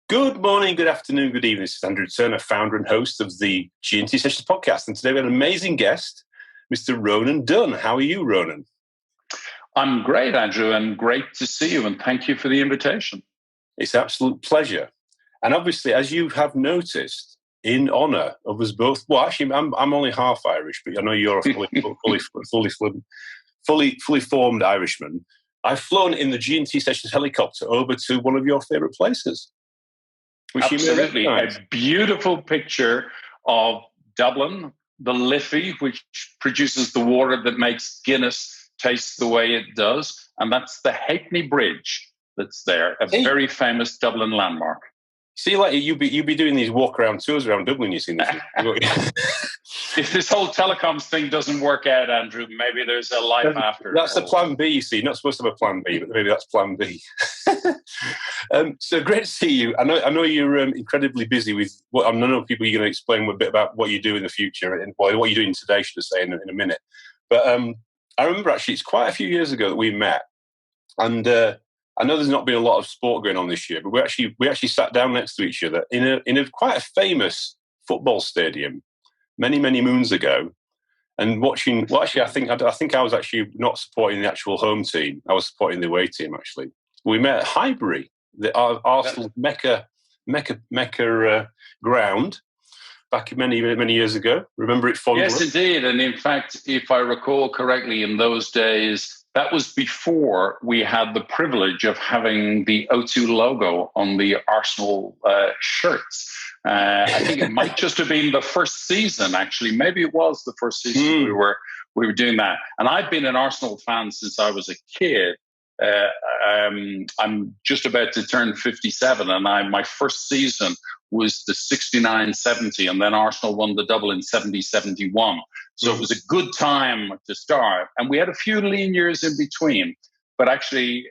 Good morning, good afternoon, good evening. This is Andrew Turner, founder and host of the G&T Sessions podcast. And today we have an amazing guest, Mr. Ronan Dunne. How are you, Ronan? I'm great, Andrew, and great to see you. And thank you for the invitation. It's an absolute pleasure. And obviously, as you have noticed, in honour of us both, well, actually, I'm only half Irish, but I know you're a fully formed Irishman. I've flown in the G&T Sessions helicopter over to one of your favourite places. Absolutely. A beautiful picture of Dublin, the Liffey, which produces the water that makes Guinness taste the way it does. And that's the Halfpenny Bridge that's there, a very famous Dublin landmark. See, like you'd be doing these walk around tours around Dublin. You see, if this whole telecoms thing doesn't work out, Andrew, maybe there's a life after. That's the plan B. You see, you're not supposed to have a plan B, but maybe that's plan B. So great to see you. I know you're incredibly busy with. I know people. You're going to explain a bit about what you do in the future and what you're doing today. Should I say in a minute? But I remember actually it's quite a few years ago that we met, and I know there's not been a lot of sport going on this year, but we actually sat down next to each other in a quite a famous football stadium many moons ago, and watching. Well, actually, I think I was actually not supporting the actual home team. I was supporting the away team. Actually, we met at Highbury, the Arsenal Mecca ground, back many years ago. Remember it fondly? Yes, indeed. And in fact, if I recall correctly, in those days, that was before we had the privilege of having the O2 logo on the Arsenal shirts. I think it might just have been the first season, actually. Maybe it was the first season we were doing that. And I've been an Arsenal fan since I was a kid. I'm just about to turn 57, and my first season was the 69-70, and then Arsenal won the double in 70-71. So it was a good time to start. And we had a few lean years in between. But actually,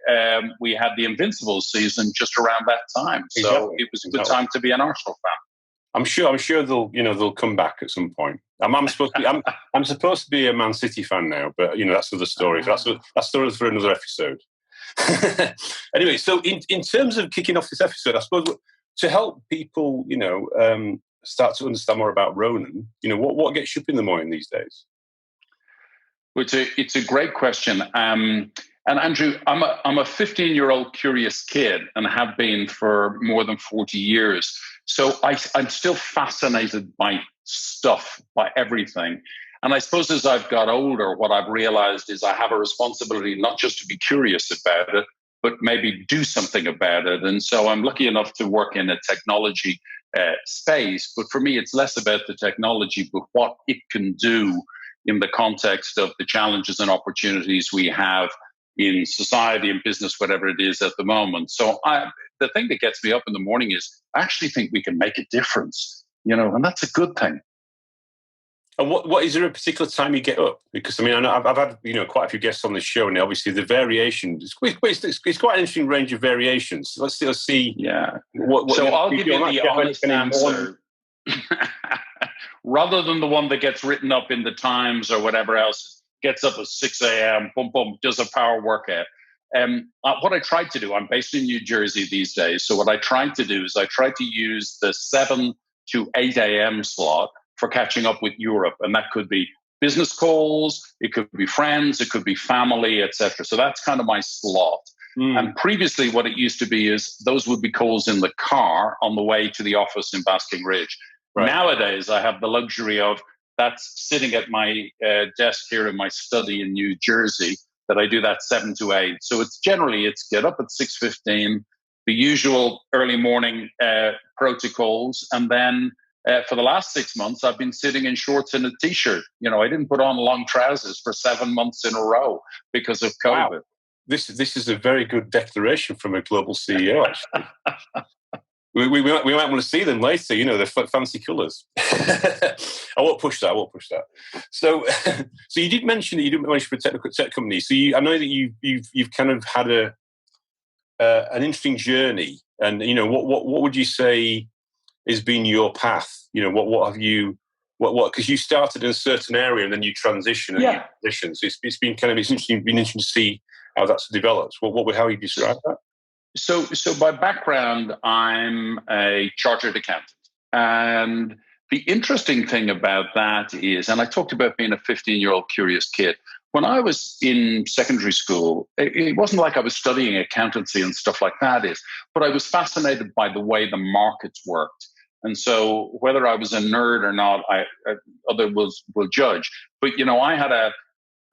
we had the Invincibles season just around that time. So it was a good time to be an Arsenal fan. I'm sure they'll come back at some point. I'm supposed to be a Man City fan now, but that's another story. That's story for another episode. Anyway, so in terms of kicking off this episode, I suppose to help people, start to understand more about Ronan, what gets you up in the morning these days? Well, it's a great question. And Andrew, I'm a 15-year-old curious kid and have been for more than 40 years. So I'm still fascinated by stuff, by everything. And I suppose as I've got older, what I've realized is I have a responsibility not just to be curious about it, but maybe do something about it. And so I'm lucky enough to work in a technology space. But for me, it's less about the technology, but what it can do in the context of the challenges and opportunities we have in society and business, whatever it is at the moment. So the thing that gets me up in the morning is I actually think we can make a difference, and that's a good thing. And what is there a particular time you get up? Because I know I've had quite a few guests on this show, and obviously the variation it's quite an interesting range of variations. So let's see. Yeah. So I'll give you the honest answer, rather than the one that gets written up in the Times or whatever else. Gets up at 6 a.m., does a power workout. What I tried to do, I'm based in New Jersey these days, so what I tried to do is I tried to use the 7 to 8 a.m. slot for catching up with Europe, and that could be business calls, it could be friends, it could be family, etc. So that's kind of my slot. And previously what it used to be is those would be calls in the car on the way to the office in Basking Ridge. Right. Nowadays, I have the luxury of that's sitting at my desk here in my study in New Jersey, that I do that 7 to 8. So it's get up at 6:15, the usual early morning protocols. And then for the last 6 months, I've been sitting in shorts and a T-shirt. I didn't put on long trousers for 7 months in a row because of COVID. Wow. This is a very good declaration from a global CEO, actually. We might want to see them later, the fancy colours. I won't push that. So you did mention that you didn't mention for tech companies. So I know that you've kind of had an interesting journey, and what would you say has been your path? What have you because you started in a certain area and then you transition and you transition. So it's been interesting to see how that's developed. How you describe that? So by background, I'm a chartered accountant. And the interesting thing about that is, and I talked about being a 15-year-old curious kid. When I was in secondary school, it wasn't like I was studying accountancy and stuff like that but I was fascinated by the way the markets worked. And so whether I was a nerd or not, others will judge. But, I had a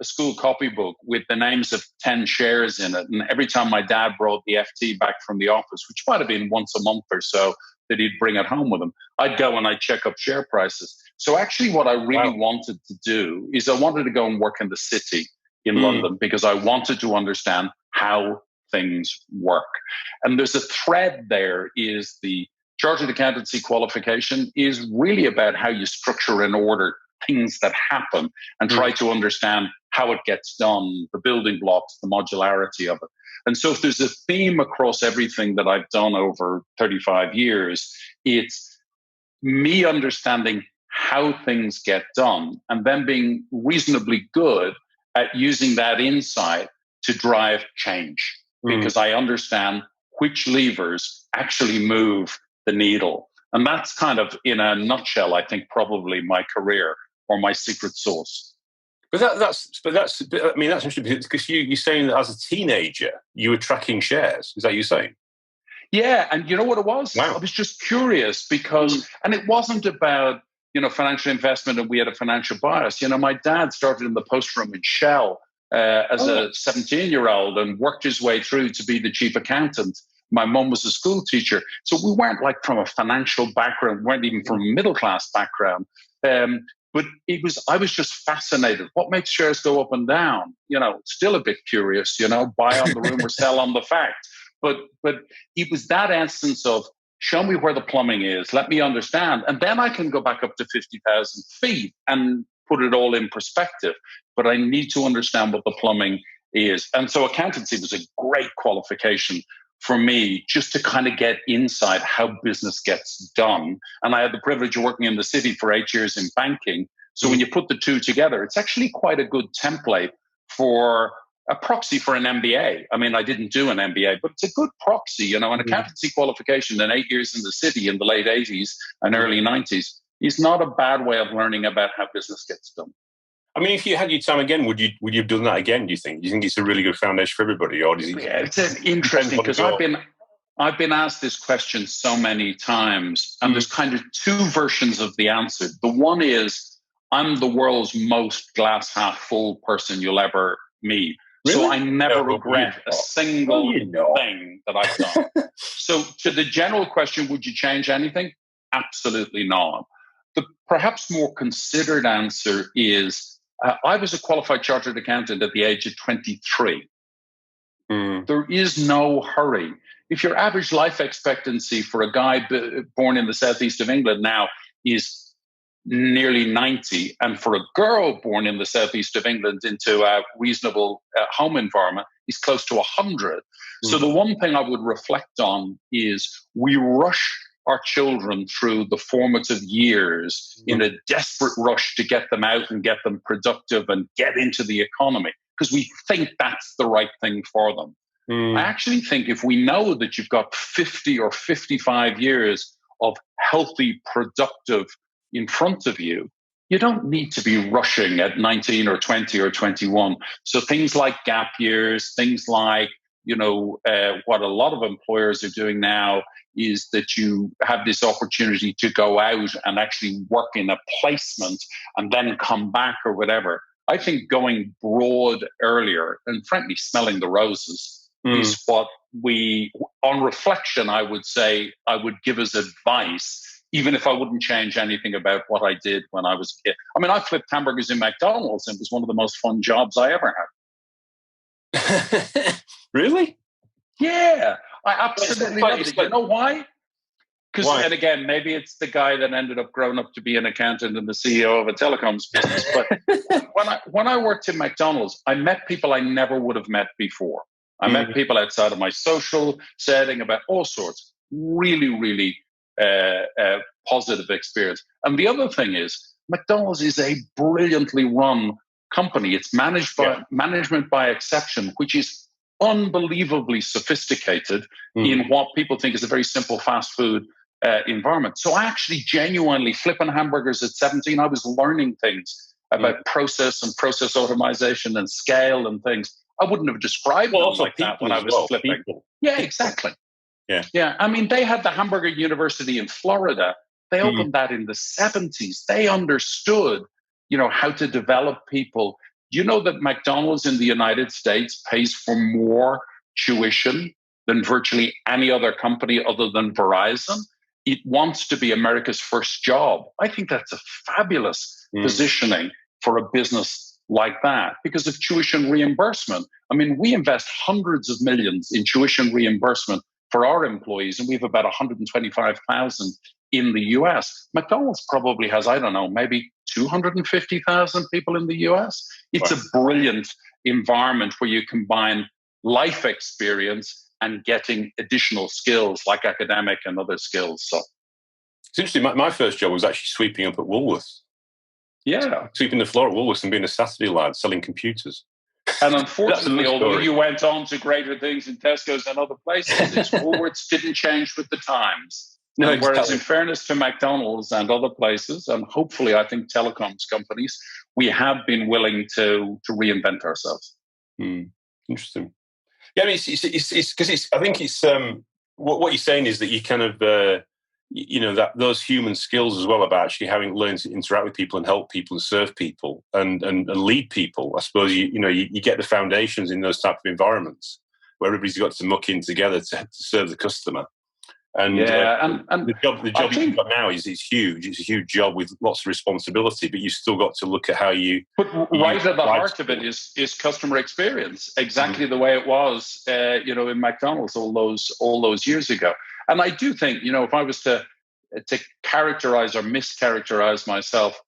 school copybook with the names of 10 shares in it. And every time my dad brought the FT back from the office, which might have been once a month or so, that he'd bring it home with him, I'd go and I'd check up share prices. So actually what I really wanted to do is I wanted to go and work in the city in London because I wanted to understand how things work. And there's a thread there is the chartered accountancy qualification is really about how you structure and order things that happen and try to understand how it gets done, the building blocks, the modularity of it. And so if there's a theme across everything that I've done over 35 years, it's me understanding how things get done and then being reasonably good at using that insight to drive change because I understand which levers actually move the needle. And that's kind of, in a nutshell, I think probably my career or my secret sauce. But that's interesting because you're saying that as a teenager you were tracking shares. Is that what you're saying? Yeah, and you know what it was? Wow. I was just curious because, and it wasn't about financial investment and we had a financial bias. My dad started in the post room in Shell as a 17-year-old and worked his way through to be the chief accountant. My mum was a school teacher, so we weren't like from a financial background, we weren't even from a middle class background. But I was just fascinated. What makes shares go up and down? Still a bit curious, buy on the rumor, sell on the fact. But it was that essence of show me where the plumbing is, let me understand. And then I can go back up to 50,000 feet and put it all in perspective. But I need to understand what the plumbing is. And so accountancy was a great qualification for me, just to kind of get inside how business gets done. And I had the privilege of working in the city for 8 years in banking. So when you put the two together, it's actually quite a good template for a proxy for an MBA. I mean, I didn't do an MBA, but it's a good proxy. An accountancy qualification in 8 years in the city in the late 80s and early 90s is not a bad way of learning about how business gets done. I mean, if you had your time again, would you have done that again? Do you think? Do you think it's a really good foundation for everybody, or does it? Yeah, it's interesting because I've been asked this question so many times, and there's kind of two versions of the answer. The one is I'm the world's most glass half full person you'll ever meet, really? So I never regret a single thing that I've done. So to the general question, would you change anything? Absolutely not. The perhaps more considered answer is. I was a qualified chartered accountant at the age of 23. There is no hurry. If your average life expectancy for a guy born in the southeast of England now is nearly 90, and for a girl born in the southeast of England into a reasonable home environment is close to 100. So the one thing I would reflect on is we rush our children through the formative years in a desperate rush to get them out and get them productive and get into the economy because we think that's the right thing for them. I actually think if we know that you've got 50 or 55 years of healthy, productive in front of you, you don't need to be rushing at 19 or 20 or 21. So things like gap years, things like what a lot of employers are doing now is that you have this opportunity to go out and actually work in a placement and then come back or whatever. I think going broad earlier and frankly smelling the roses is what on reflection, I would say I would give as advice, even if I wouldn't change anything about what I did when I was a kid. I mean, I flipped hamburgers in McDonald's and it was one of the most fun jobs I ever had. Really? Yeah, I absolutely loved it. You know why? Because, and again, maybe it's the guy that ended up growing up to be an accountant and the CEO of a telecoms business. But when I worked in McDonald's, I met people I never would have met before. I met people outside of my social setting about all sorts. Really, really positive experience. And the other thing is, McDonald's is a brilliantly run company. It's management by exception, which is unbelievably sophisticated in what people think is a very simple fast food environment. So I actually genuinely, flipping hamburgers at 17, I was learning things about process and process automation and scale and things. I wouldn't have described them like that when I was flipping. People. Yeah, exactly. Yeah. I mean, they had the Hamburger University in Florida. They opened that in the 70s. They understood, how to develop people. Do you know that McDonald's in the United States pays for more tuition than virtually any other company other than Verizon? It wants to be America's first job. I think that's a fabulous positioning for a business like that because of tuition reimbursement. I mean, we invest hundreds of millions in tuition reimbursement for our employees, and we have about 125,000 in the US. McDonald's probably has, I don't know, maybe 250,000 people in the US. It's a brilliant environment where you combine life experience and getting additional skills like academic and other skills. So it's interesting. My first job was actually sweeping up at Woolworths. Yeah. Sweeping the floor at Woolworths and being a Saturday lad selling computers. And unfortunately, although you went on to greater things in Tesco's and other places, Woolworths didn't change with the times. No, exactly. Whereas in fairness to McDonald's and other places, and hopefully I think telecoms companies, we have been willing to reinvent ourselves. Interesting. Yeah, I mean, it's because I think it's what you're saying is that you kind of that those human skills as well about actually having learned to interact with people and help people and serve people and lead people. I suppose you get the foundations in those type of environments where everybody's got to muck in together to serve the customer. And the job you've got now is huge. It's a huge job with lots of responsibility, but you've still got to look at how you. But right at the heart of it is customer experience, exactly the way it was, in McDonald's all those years ago. And I do think, if I was to characterize or mischaracterize myself,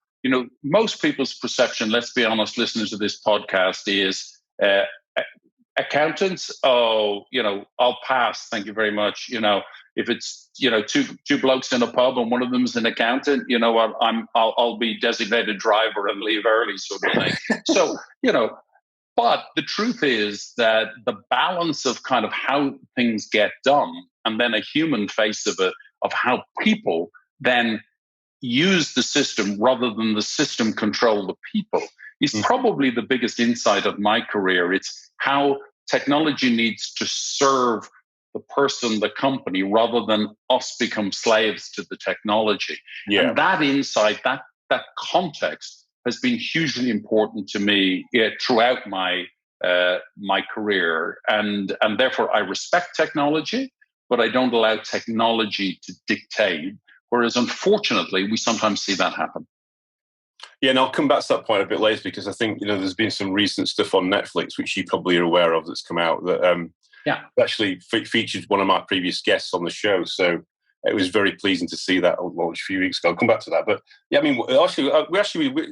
most people's perception, let's be honest, listeners to this podcast, is accountants. Oh, I'll pass. Thank you very much. If it's two blokes in a pub and one of them's an accountant, I'll be designated driver and leave early, sort of thing. So but the truth is that the balance of kind of how things get done and then a human face of it, of how people then use the system rather than the system control the people, is probably the biggest insight of my career. It's how technology needs to serve the person, the company, rather than us become slaves to the technology. Yeah. And that insight, that context has been hugely important to me throughout my career. And therefore, I respect technology, but I don't allow technology to dictate. Whereas, unfortunately, we sometimes see that happen. Yeah, and I'll come back to that point a bit later because I think there's been some recent stuff on Netflix, which you probably are aware of, that's come out that actually featured one of my previous guests on the show. So it was very pleasing to see that launch a few weeks ago. I'll come back to that. But yeah, I mean,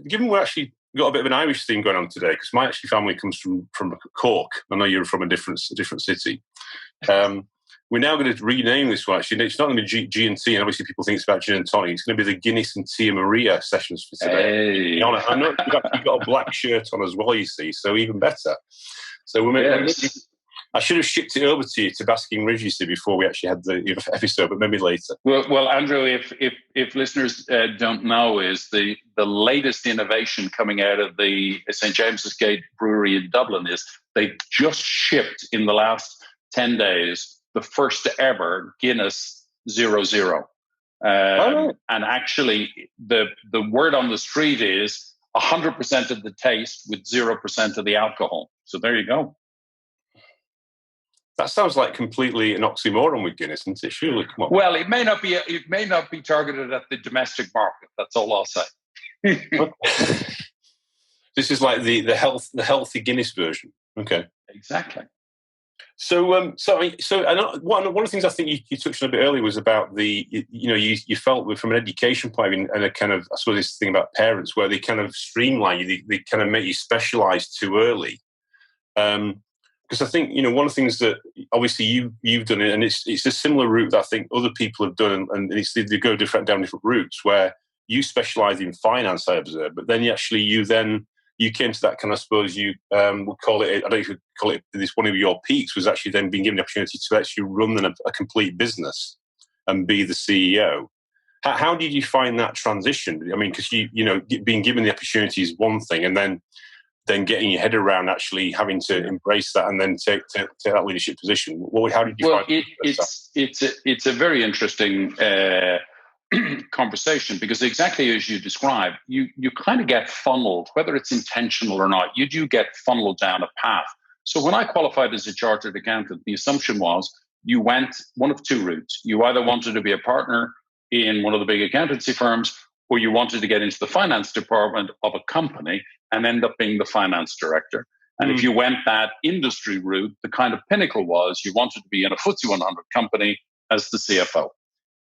given we actually got a bit of an Irish theme going on today, because my actually family comes from Cork. I know you're from a different city. We're now going to rename this one. Actually, it's not going to be G&T, and obviously people think it's about gin and tonic. It's going to be the Guinness and Tia Maria sessions for today. Hey. I know you've got a black shirt on as well, you see, so even better. So I should have shipped it over to you to Basking Ridge, you see, before we actually had the episode, but maybe later. Well, Andrew, if listeners don't know, is the latest innovation coming out of the St. James's Gate Brewery in Dublin is they've just shipped in the last 10 days the first ever Guinness 0.0. And actually, the word on the street is 100% of the taste with 0% of the alcohol. So there you go. That sounds like completely an oxymoron with Guinness, isn't it? Surely, come on. Well, it may not be targeted at the domestic market. That's all I'll say. This is like the healthy Guinness version. Okay, exactly. So one of the things I think you touched on a bit earlier was about you felt from an education point of view and a kind of, I suppose, this thing about parents where they kind of streamline you, they kind of make you specialise too early. Because I think one of the things that obviously you've done it, and it's a similar route that I think other people have done, and they go down different routes where you specialise in finance, I observe, but then you you came to that kind of, I suppose you would call it, I don't know if you would call it, this one of your peaks was actually then being given the opportunity to actually run a complete business and be the CEO. How did you find that transition? I mean, because being given the opportunity is one thing, and then getting your head around actually having to embrace that and then take that leadership position. How did you find it's a very interesting conversation, because exactly as you described, you kind of get funneled, whether it's intentional or not. You do get funneled down a path. So when I qualified as a chartered accountant, the assumption was you went one of two routes. You either wanted to be a partner in one of the big accountancy firms, or you wanted to get into the finance department of a company and end up being the finance director. And if you went that industry route, the kind of pinnacle was you wanted to be in a FTSE 100 company as the CFO.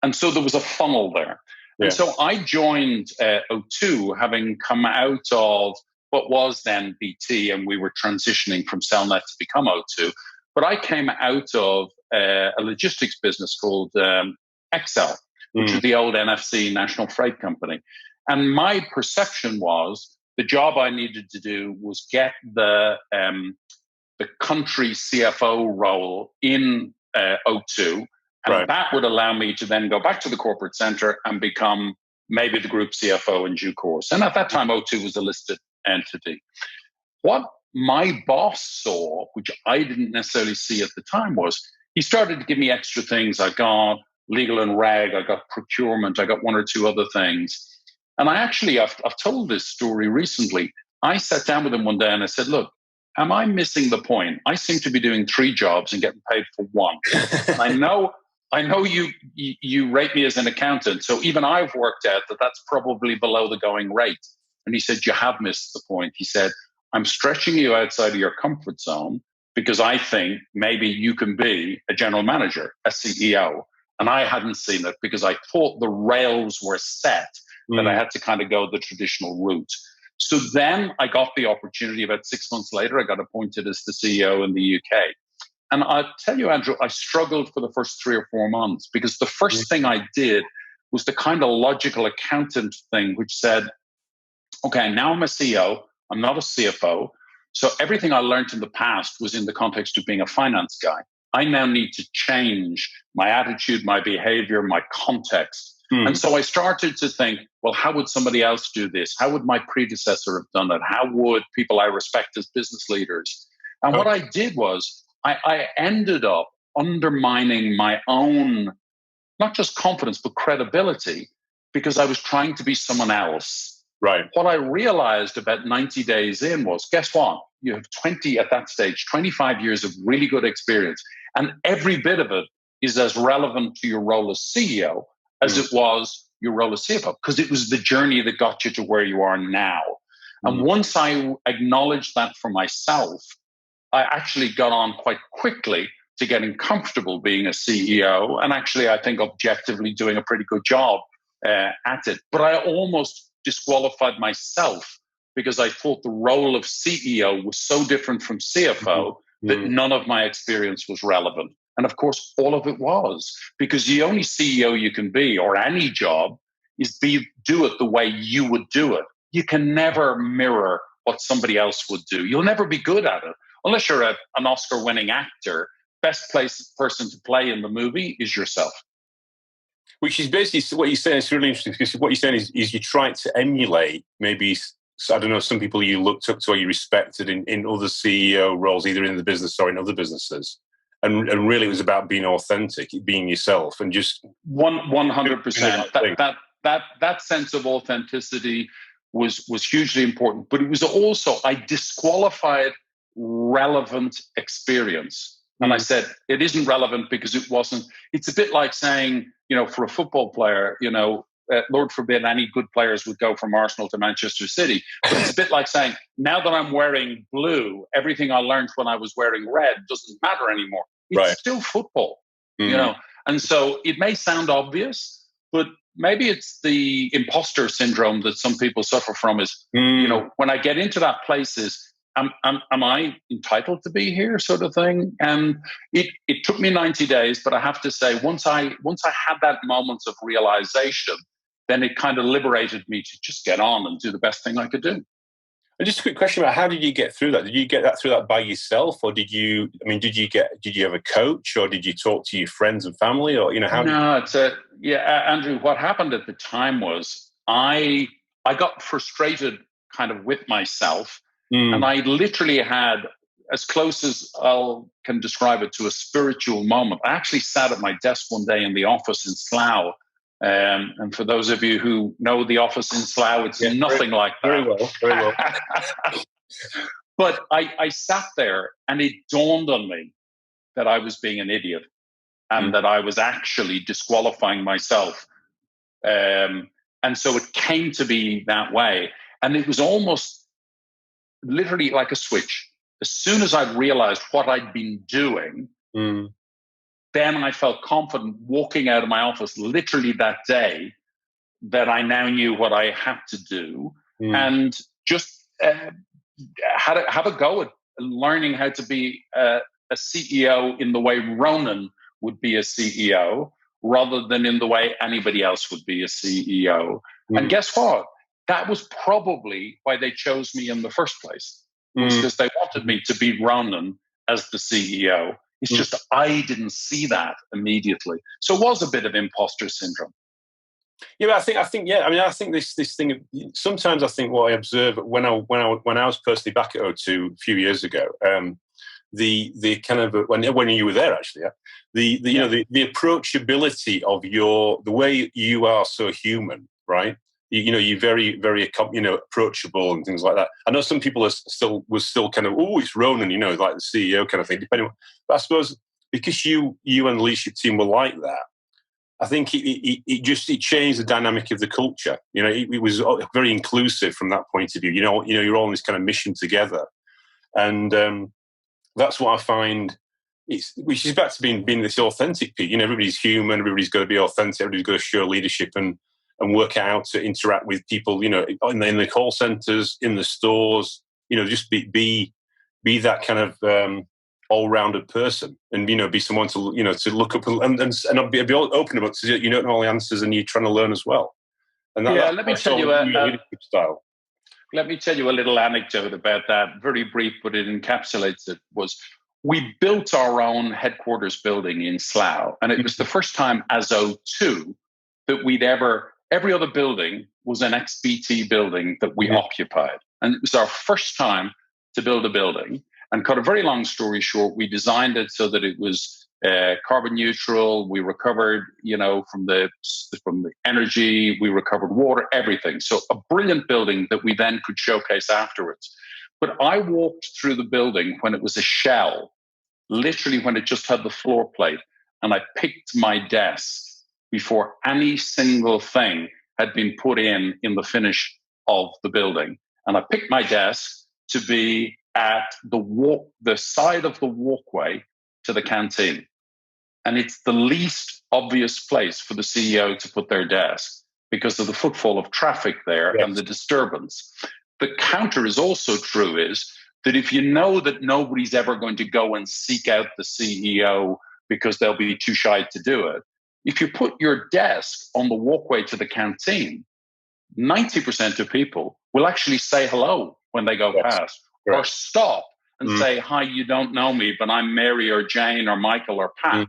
And so there was a funnel there. Yeah. And so I joined O2, having come out of what was then BT, and we were transitioning from Cellnet to become O2. But I came out of a logistics business called Exel, which was the old NFC National Freight Company. And my perception was the job I needed to do was get the country CFO role in O2. And that would allow me to then go back to the corporate center and become maybe the group CFO in due course. And at that time, O2 was a listed entity. What my boss saw, which I didn't necessarily see at the time, was he started to give me extra things. I got legal and reg, I got procurement, I got one or two other things. And I've told this story recently. I sat down with him one day and I said, look, am I missing the point? I seem to be doing 3 jobs and getting paid for 1. And I know you rate me as an accountant, so even I've worked out that that's probably below the going rate. And he said, you have missed the point. He said, I'm stretching you outside of your comfort zone because I think maybe you can be a general manager, a CEO. And I hadn't seen it because I thought the rails were set, that I had to kind of go the traditional route. So then I got the opportunity. About 6 months later, I got appointed as the CEO in the UK. And I'll tell you, Andrew, I struggled for the first 3 or 4 months because the first thing I did was the kind of logical accountant thing, which said, okay, now I'm a CEO, I'm not a CFO. So everything I learned in the past was in the context of being a finance guy. I now need to change my attitude, my behavior, my context. And so I started to think, well, how would somebody else do this? How would my predecessor have done it? How would people I respect as business leaders? And what I did was I ended up undermining my own, not just confidence, but credibility, because I was trying to be someone else. Right. What I realized about 90 days in was, guess what? You have 25 years of really good experience. And every bit of it is as relevant to your role as CEO as it was your role as CFO, because it was the journey that got you to where you are now. And once I acknowledged that for myself, I actually got on quite quickly to getting comfortable being a CEO, and actually I think objectively doing a pretty good job at it. But I almost disqualified myself because I thought the role of CEO was so different from CFO that none of my experience was relevant. And of course, all of it was, because the only CEO you can be, or any job, is do it the way you would do it. You can never mirror what somebody else would do. You'll never be good at it. Unless you're an Oscar-winning actor, best person to play in the movie is yourself. Which is basically what you're saying is really interesting, because what you're saying is you try to emulate maybe, I don't know, some people you looked up to or you respected in other CEO roles, either in the business or in other businesses. And really it was about being authentic, being yourself, and just 100%. That sense of authenticity was hugely important. But it was also, I disqualified relevant experience. And I said, it isn't relevant because it wasn't. It's a bit like saying, for a football player, Lord forbid any good players would go from Arsenal to Manchester City. But it's a bit like saying, now that I'm wearing blue, everything I learned when I was wearing red doesn't matter anymore. It's still football, And so it may sound obvious, but maybe it's the imposter syndrome that some people suffer from is, when I get into that place is, am I entitled to be here, sort of thing? And it took me 90 days, but I have to say, once I had that moment of realization, then it kind of liberated me to just get on and do the best thing I could do. And just a quick question about how did you get through that? Did you get that through that by yourself, or did you have a coach, or did you talk to your friends and family, or how? No, Andrew. What happened at the time was I got frustrated kind of with myself, and I literally had, as close as I can describe it, to a spiritual moment. I actually sat at my desk one day in the office in Slough. And for those of you who know the office in Slough, it's nothing like that. Very well. But I sat there, and it dawned on me that I was being an idiot, and that I was actually disqualifying myself. And so it came to be that way. And it was almost literally like a switch. As soon as I realized what I'd been doing, then I felt confident walking out of my office literally that day that I now knew what I had to do, and just have a go at learning how to be a CEO in the way Ronan would be a CEO, rather than in the way anybody else would be a CEO. And guess what? That was probably why they chose me in the first place, because they wanted me to be Ronan as the CEO. It's just I didn't see that immediately. So it was a bit of imposter syndrome. Yeah, but I think this thing. Sometimes I think what I observe when I was personally back at O2 a few years ago, the kind of when you were there actually, the approachability of the way you are so human, right? You're very, very, approachable and things like that. I know some people was still kind of, it's Ronan, like the CEO kind of thing. But I suppose because you and the leadership team were like that, I think it changed the dynamic of the culture. It was very inclusive from that point of view. You're all in this kind of mission together, and that's what I find. Which is back to being this authentic piece. Everybody's human. Everybody's got to be authentic. Everybody's got to show leadership and work out to interact with people, in the call centers, in the stores, just be that kind of all-rounded person, and be someone to look up and be open about, because you don't know all the answers and you're trying to learn as well. And let me tell you leadership style. Let me tell you a little anecdote about that. Very brief, but it encapsulates it. We built our own headquarters building in Slough, and it was the first time as O2 that every other building was an ex-BT building that we occupied. And it was our first time to build a building. And cut a very long story short, we designed it so that it was carbon neutral. We recovered, from the energy, we recovered water, everything. So a brilliant building that we then could showcase afterwards. But I walked through the building when it was a shell, literally when it just had the floor plate, and I picked my desk before any single thing had been put in the finish of the building. And I picked my desk to be at the side of the walkway to the canteen. And it's the least obvious place for the CEO to put their desk because of the footfall of traffic there and the disturbance. The counter is also true is that if you know that nobody's ever going to go and seek out the CEO because they'll be too shy to do it, if you put your desk on the walkway to the canteen, 90% of people will actually say hello when they go past, or stop and say, hi, you don't know me, but I'm Mary or Jane or Michael or Pat.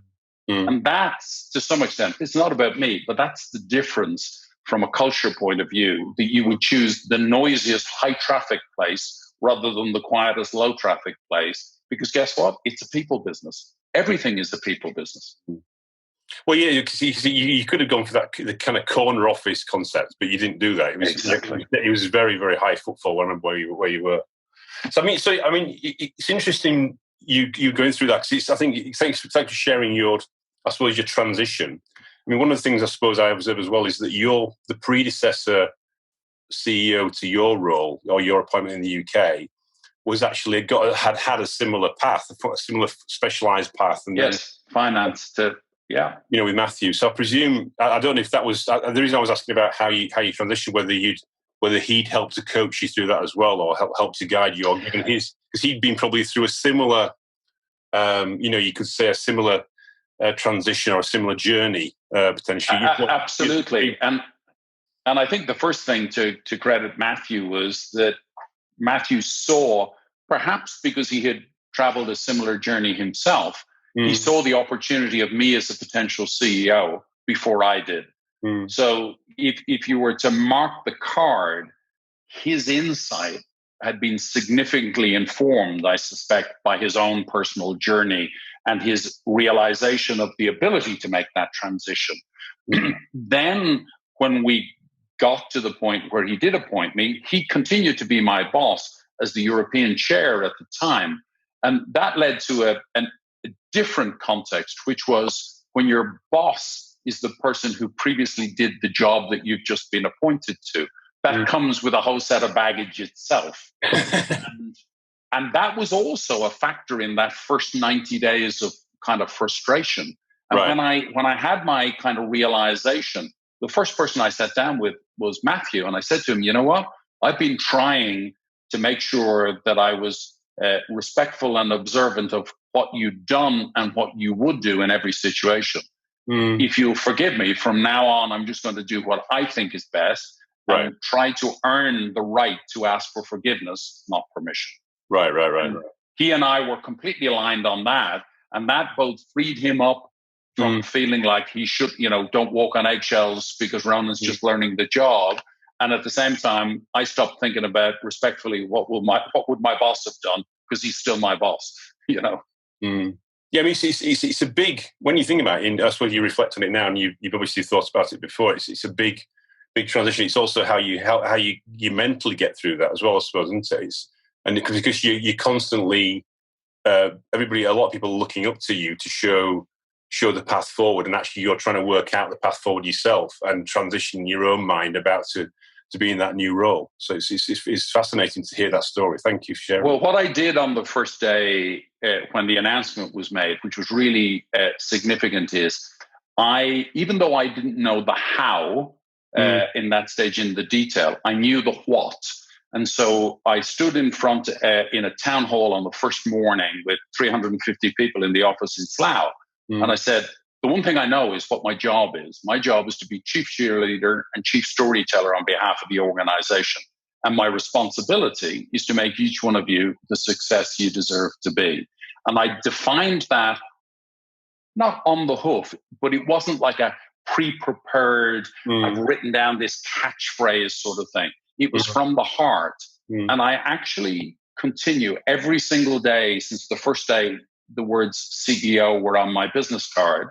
And that's, to some extent, it's not about me, but that's the difference from a culture point of view, that you would choose the noisiest high traffic place rather than the quietest low traffic place. Because guess what? It's a people business. Everything is a people business. Well, yeah, because you could have gone for the kind of corner office concept, but you didn't do that. It was exactly. It was very, very high footfall. I remember where you were. So it's interesting you going through that, because I think thanks for sharing your transition. I mean, one of the things I suppose I observe as well is that you're the predecessor CEO to your role or your appointment in the UK was actually had a similar path, a similar specialised path, and finance to. Yeah, with Matthew. So I presume I don't know if that was the reason I was asking about how you transitioned, whether he'd helped to coach you through that as well, or help to guide you, or given his, because he'd been probably through a similar, you could say a similar transition or a similar journey potentially. Absolutely, and I think the first thing to credit Matthew was that Matthew saw, perhaps because he had traveled a similar journey himself, he saw the opportunity of me as a potential CEO before I did. So if you were to mark the card, his insight had been significantly informed, I suspect, by his own personal journey and his realization of the ability to make that transition. Then, when we got to the point where he did appoint me, he continued to be my boss as the European chair at the time. And that led to a different context, which was when your boss is the person who previously did the job that you've just been appointed to. That comes with a whole set of baggage itself. And that was also a factor in that first 90 days of kind of frustration. And when I had my kind of realization, the first person I sat down with was Matthew. And I said to him, you know what? I've been trying to make sure that I was respectful and observant of what you'd done and what you would do in every situation. If you'll forgive me, from now on, I'm just going to do what I think is best and try to earn the right to ask for forgiveness, not permission. Right. He and I were completely aligned on that. And that both freed him up from feeling like he should, don't walk on eggshells because Ronan's just learning the job. And at the same time, I stopped thinking about respectfully what would my boss have done, because he's still my boss, Yeah, I mean, it's a big, when you think about it, I suppose you reflect on it now, and you've obviously thought about it before. It's a big transition. It's also how you mentally get through that as well, I suppose, isn't it? And because you constantly, a lot of people are looking up to you to show the path forward, and actually you're trying to work out the path forward yourself and transition your own mind about to be in that new role. So it's fascinating to hear that story. Thank you for sharing. Well, what I did on the first day when the announcement was made, which was really significant, is even though I didn't know the how in that stage in the detail, I knew the what. And so I stood in front in a town hall on the first morning with 350 people in the office in Slough. And I said, the one thing I know is what my job is. My job is to be chief cheerleader and chief storyteller on behalf of the organization. And my responsibility is to make each one of you the success you deserve to be. And I defined that not on the hoof, but it wasn't like a pre-prepared, I've written down this catchphrase sort of thing. It was from the heart. And I actually continue every single day since the first day the words CEO were on my business card.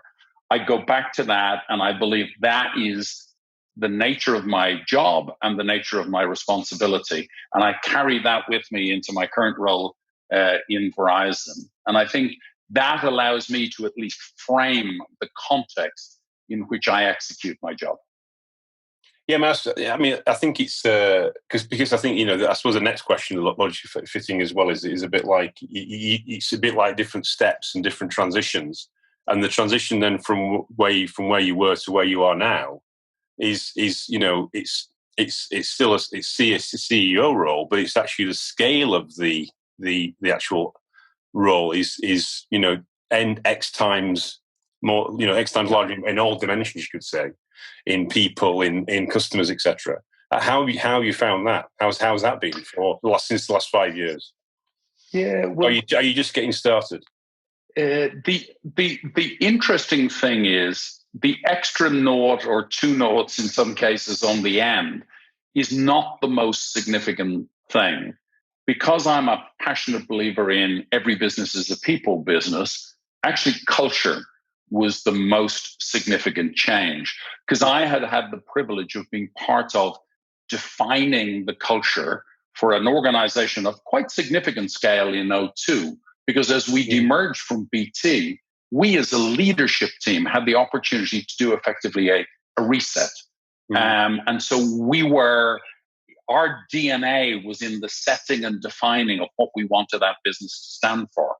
I go back to that, and I believe that is the nature of my job and the nature of my responsibility. And I carry that with me into my current role in Verizon. And I think that allows me to at least frame the context in which I execute my job. Yeah, I mean, I think it's because I think I suppose the next question, logically fitting as well, is a bit like it's a bit like different steps and different transitions, and the transition then from where you were to where you are now is it's still a CEO role, but it's actually the scale of the actual role is X times more, X times larger in all dimensions, you could say. In people, in customers, etc. How have you found that? How's that been since the last 5 years? Yeah, well, are you just getting started? The interesting thing is the extra nought or two noughts in some cases on the end is not the most significant thing, because I'm a passionate believer in every business is a people business. Actually, culture was the most significant change, because I had the privilege of being part of defining the culture for an organization of quite significant scale in O2, because as we demerged from BT, we as a leadership team had the opportunity to do effectively a reset. And so our DNA was in the setting and defining of what we wanted that business to stand for.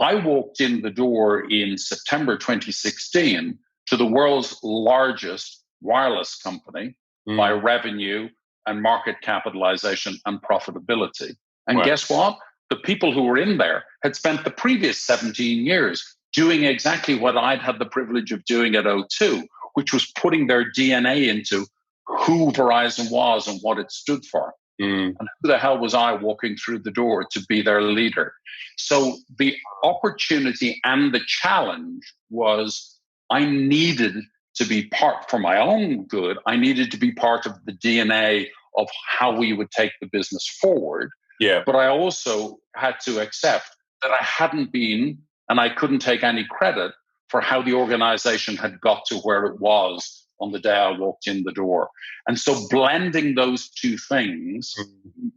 I walked in the door in September 2016 to the world's largest wireless company by revenue and market capitalization and profitability. And guess what? The people who were in there had spent the previous 17 years doing exactly what I'd had the privilege of doing at O2, which was putting their DNA into who Verizon was and what it stood for. Mm. And who the hell was I walking through the door to be their leader? So the opportunity and the challenge was I needed to be part, for my own good, I needed to be part of the DNA of how we would take the business forward. Yeah. But I also had to accept that I hadn't been, and I couldn't take any credit for how the organization had got to where it was on the day I walked in the door. And so blending those two things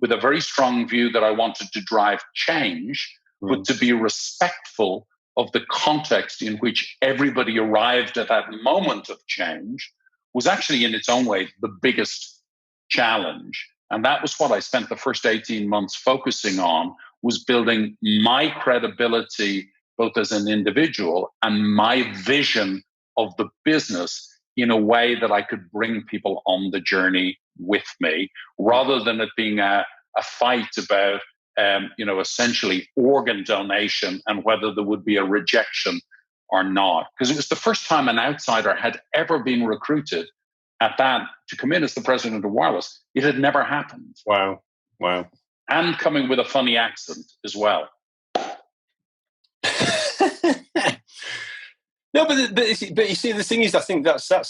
with a very strong view that I wanted to drive change, but to be respectful of the context in which everybody arrived at that moment of change, was actually in its own way the biggest challenge. And that was what I spent the first 18 months focusing on, was building my credibility both as an individual and my vision of the business in a way that I could bring people on the journey with me, rather than it being a fight about, essentially organ donation and whether there would be a rejection or not. Because it was the first time an outsider had ever been recruited at that to come in as the president of Wireless. It had never happened. Wow. And coming with a funny accent as well. No, but you see, the thing is, I think that's a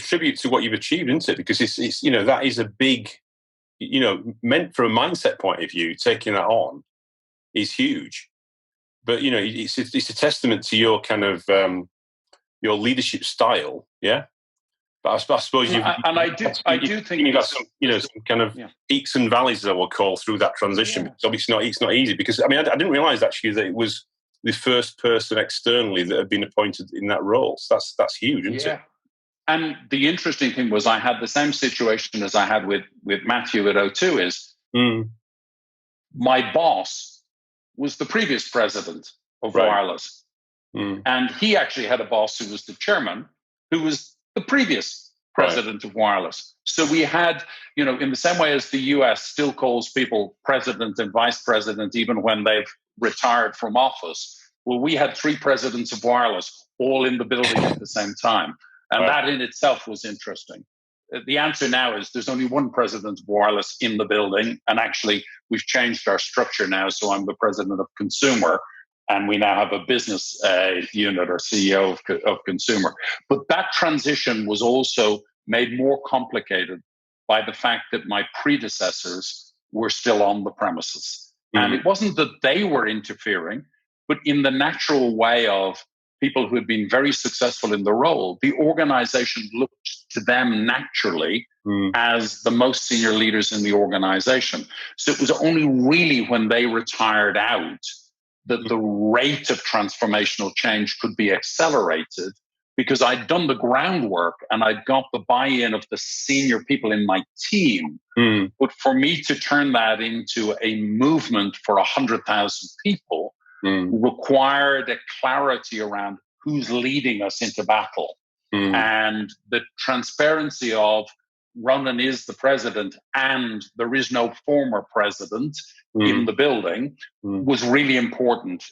tribute to what you've achieved, isn't it? Because it's that is a big, meant from a mindset point of view, taking that on is huge. But it's a testament to your kind of your leadership style, yeah. But I suppose I do think you've got some kind of peaks and valleys, as I will call, through that transition. Yeah. Obviously, it's not easy, because I didn't realise actually that it was the first person externally that had been appointed in that role. So that's huge, isn't it? And the interesting thing was, I had the same situation as I had with Matthew at O2. Is my boss was the previous president of Wireless, and he actually had a boss who was the chairman, who was the previous president of Wireless. So we had, in the same way as the US still calls people president and vice president even when they've retired from office, well, we had 3 presidents of Wireless all in the building at the same time. And that in itself was interesting. The answer now is there's only 1 president of Wireless in the building. And actually, we've changed our structure now. So I'm the president of Consumer, and we now have a business unit or CEO of Consumer. But that transition was also made more complicated by the fact that my predecessors were still on the premises. And it wasn't that they were interfering, but in the natural way of people who had been very successful in the role, the organization looked to them naturally as the most senior leaders in the organization. So it was only really when they retired out that the rate of transformational change could be accelerated, because I'd done the groundwork and I'd got the buy-in of the senior people in my team. But for me to turn that into a movement for 100,000 people required a clarity around who's leading us into battle. And the transparency of Ronan is the president and there is no former president in the building was really important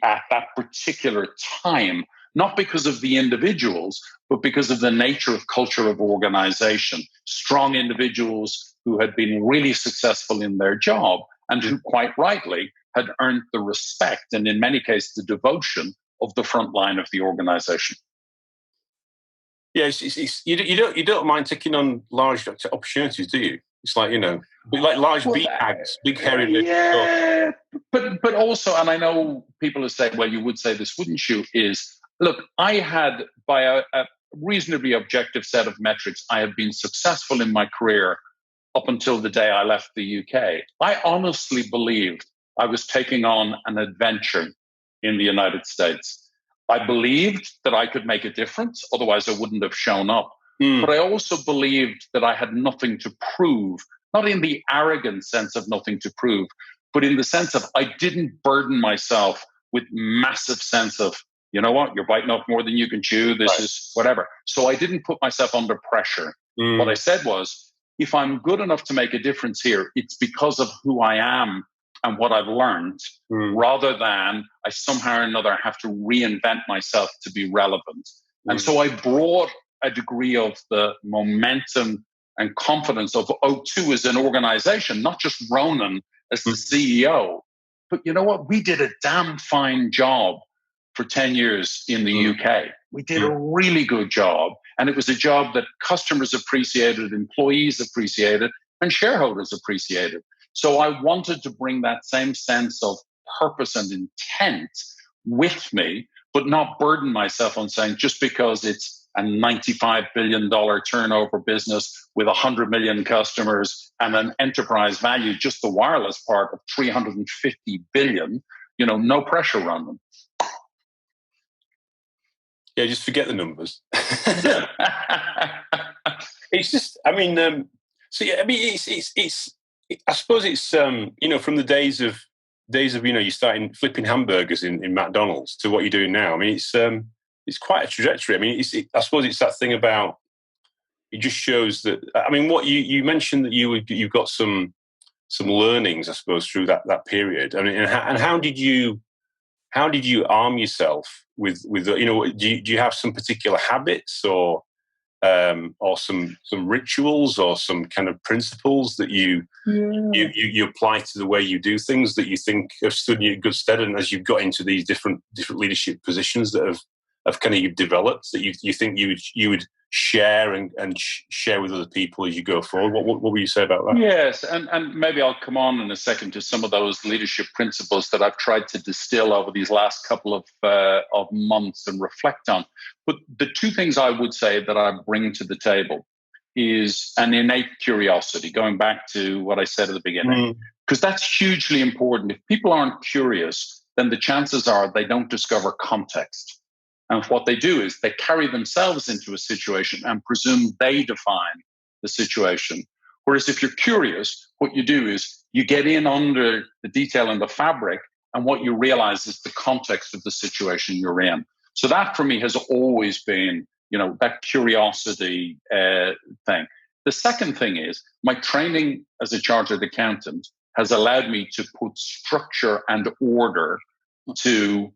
at that particular time. Not because of the individuals, but because of the nature of culture of organization. Strong individuals who had been really successful in their job and who quite rightly had earned the respect and in many cases the devotion of the front line of the organization. Yeah, you don't mind taking on large opportunities, do you? It's like, like large big bags, big hairy. Yeah, but also, and I know people are saying, well, you would say this, wouldn't you? Is look, I had, by a reasonably objective set of metrics, I have been successful in my career up until the day I left the UK. I honestly believed I was taking on an adventure in the United States. I believed that I could make a difference, otherwise I wouldn't have shown up. But I also believed that I had nothing to prove, not in the arrogant sense of nothing to prove, but in the sense of I didn't burden myself with massive sense of, you know what, you're biting off more than you can chew, this is whatever. So I didn't put myself under pressure. What I said was, if I'm good enough to make a difference here, it's because of who I am and what I've learned, rather than I somehow or another have to reinvent myself to be relevant. And so I brought a degree of the momentum and confidence of O2 as an organization, not just Ronan as the CEO. But you know what? We did a damn fine job for 10 years in the UK. We did a really good job. And it was a job that customers appreciated, employees appreciated, and shareholders appreciated. So I wanted to bring that same sense of purpose and intent with me, but not burden myself on saying just because it's a $95 billion turnover business with 100 million customers and an enterprise value, just the wireless part of 350 billion, no pressure on them. Yeah, just forget the numbers. It's just, it's. I suppose it's, from the days of you starting flipping hamburgers in McDonald's to what you're doing now. I mean, it's quite a trajectory. I mean, I suppose it's that thing about, it just shows that. I mean, what you mentioned that you got some learnings, I suppose, through that period. I mean, and how did you arm yourself with do you have some particular habits or some rituals or some kind of principles that you apply to the way you do things that you think have stood you in good stead, and as you've got into these different leadership positions that have kind of you've developed, that you think you would share and share with other people as you go forward? What will you say about that? Yes, and maybe I'll come on in a second to some of those leadership principles that I've tried to distill over these last couple of months and reflect on. But the two things I would say that I bring to the table is an innate curiosity, going back to what I said at the beginning, because that's hugely important. If people aren't curious, then the chances are they don't discover context. And what they do is they carry themselves into a situation and presume they define the situation. Whereas if you're curious, what you do is you get in under the detail and the fabric, and what you realize is the context of the situation you're in. So that for me has always been, that curiosity thing. The second thing is my training as a chartered accountant has allowed me to put structure and order to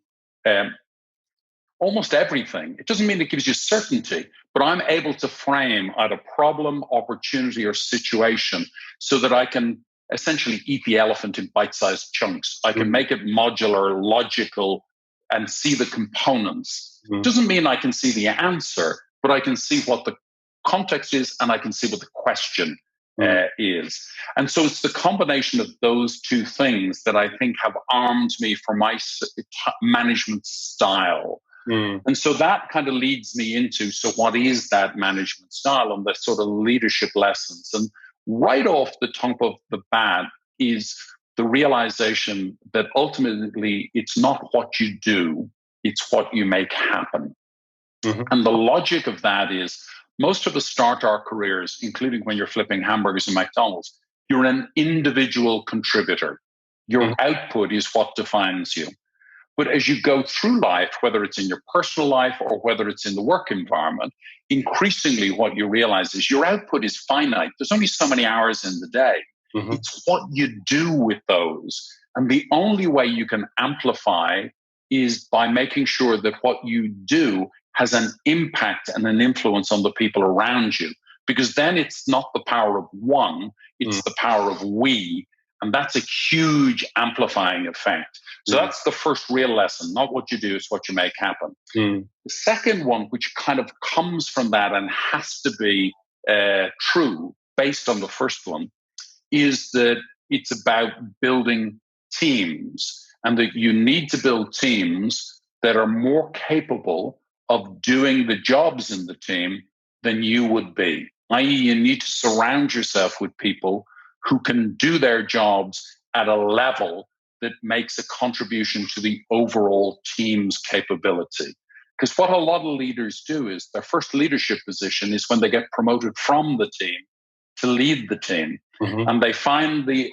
almost everything. It doesn't mean it gives you certainty, but I'm able to frame either problem, opportunity, or situation so that I can essentially eat the elephant in bite-sized chunks. I can make it modular, logical, and see the components. It doesn't mean I can see the answer, but I can see what the context is and I can see what the question is. And so it's the combination of those two things that I think have armed me for my management style. And so that kind of leads me into, so what is that management style and the sort of leadership lessons? And right off the top of the bat is the realization that ultimately it's not what you do, it's what you make happen. And the logic of that is most of us start our careers, including when you're flipping hamburgers in McDonald's, you're an individual contributor. Your output is what defines you. But as you go through life, whether it's in your personal life or whether it's in the work environment, increasingly what you realize is your output is finite. There's only so many hours in the day. It's what you do with those. And the only way you can amplify is by making sure that what you do has an impact and an influence on the people around you. Because then it's not the power of one, it's the power of we. And that's a huge amplifying effect. So that's the first real lesson. Not what you do, it's what you make happen. The second one, which kind of comes from that and has to be true based on the first one, is that it's about building teams, and that you need to build teams that are more capable of doing the jobs in the team than you would be. I.e., you need to surround yourself with people who can do their jobs at a level that makes a contribution to the overall team's capability. Because what a lot of leaders do is their first leadership position is when they get promoted from the team to lead the team. And they find the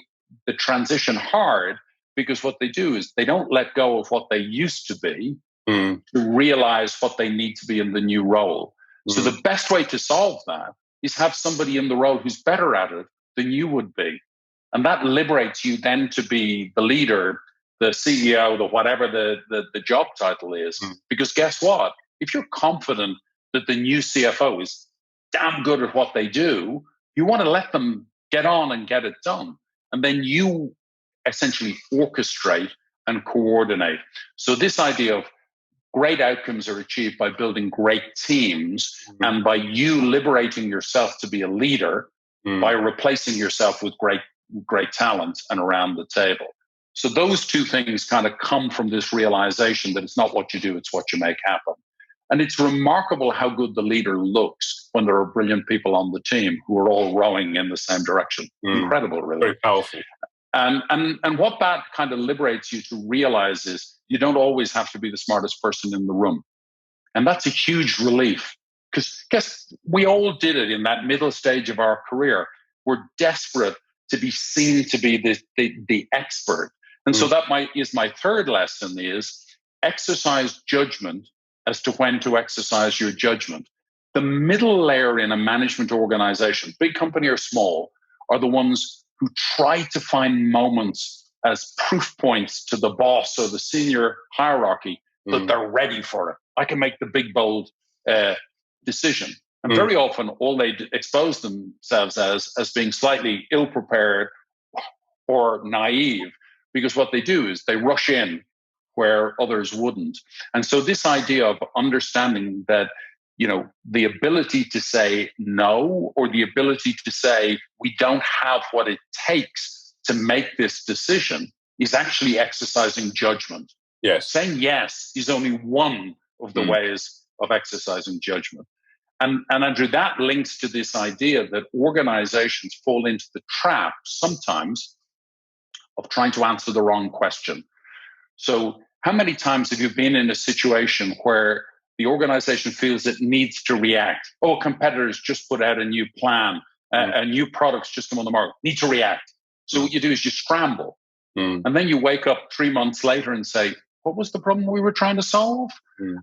transition hard because what they do is they don't let go of what they used to be to realize what they need to be in the new role. So the best way to solve that is have somebody in the role who's better at it than you would be. And that liberates you then to be the leader, the CEO, the whatever the job title is. Because guess what? If you're confident that the new CFO is damn good at what they do, You want to let them get on and get it done. And then you essentially orchestrate and coordinate. So this idea of great outcomes are achieved by building great teams and by you liberating yourself to be a leader by replacing yourself with great talent and around the table. So those two things kind of come from this realization that it's not what you do, it's what you make happen. And it's remarkable how good the leader looks when there are brilliant people on the team who are all rowing in the same direction. Incredible, really. Very powerful. And what that kind of liberates you to realize is you don't always have to be the smartest person in the room. And that's a huge relief, because guess we all did it in that middle stage of our career. We're desperate to be seen to be the expert. And so that is my third lesson, is exercise judgment as to when to exercise your judgment. The middle layer in a management organization, big company or small, are the ones who try to find moments as proof points to the boss or the senior hierarchy that they're ready for it. I can make the big, bold decision. And very often, all they expose themselves as being slightly ill-prepared or naive, because what they do is they rush in where others wouldn't. And so this idea of understanding that, the ability to say no, or the ability to say we don't have what it takes to make this decision, is actually exercising judgment. Yes. Saying yes is only one of the ways of exercising judgment. And Andrew, that links to this idea that organizations fall into the trap sometimes of trying to answer the wrong question. So how many times have you been in a situation where the organization feels it needs to react? Oh, competitors just put out a new plan, a new product's just come on the market, need to react. So what you do is you scramble. And then you wake up 3 months later and say, what was the problem we were trying to solve?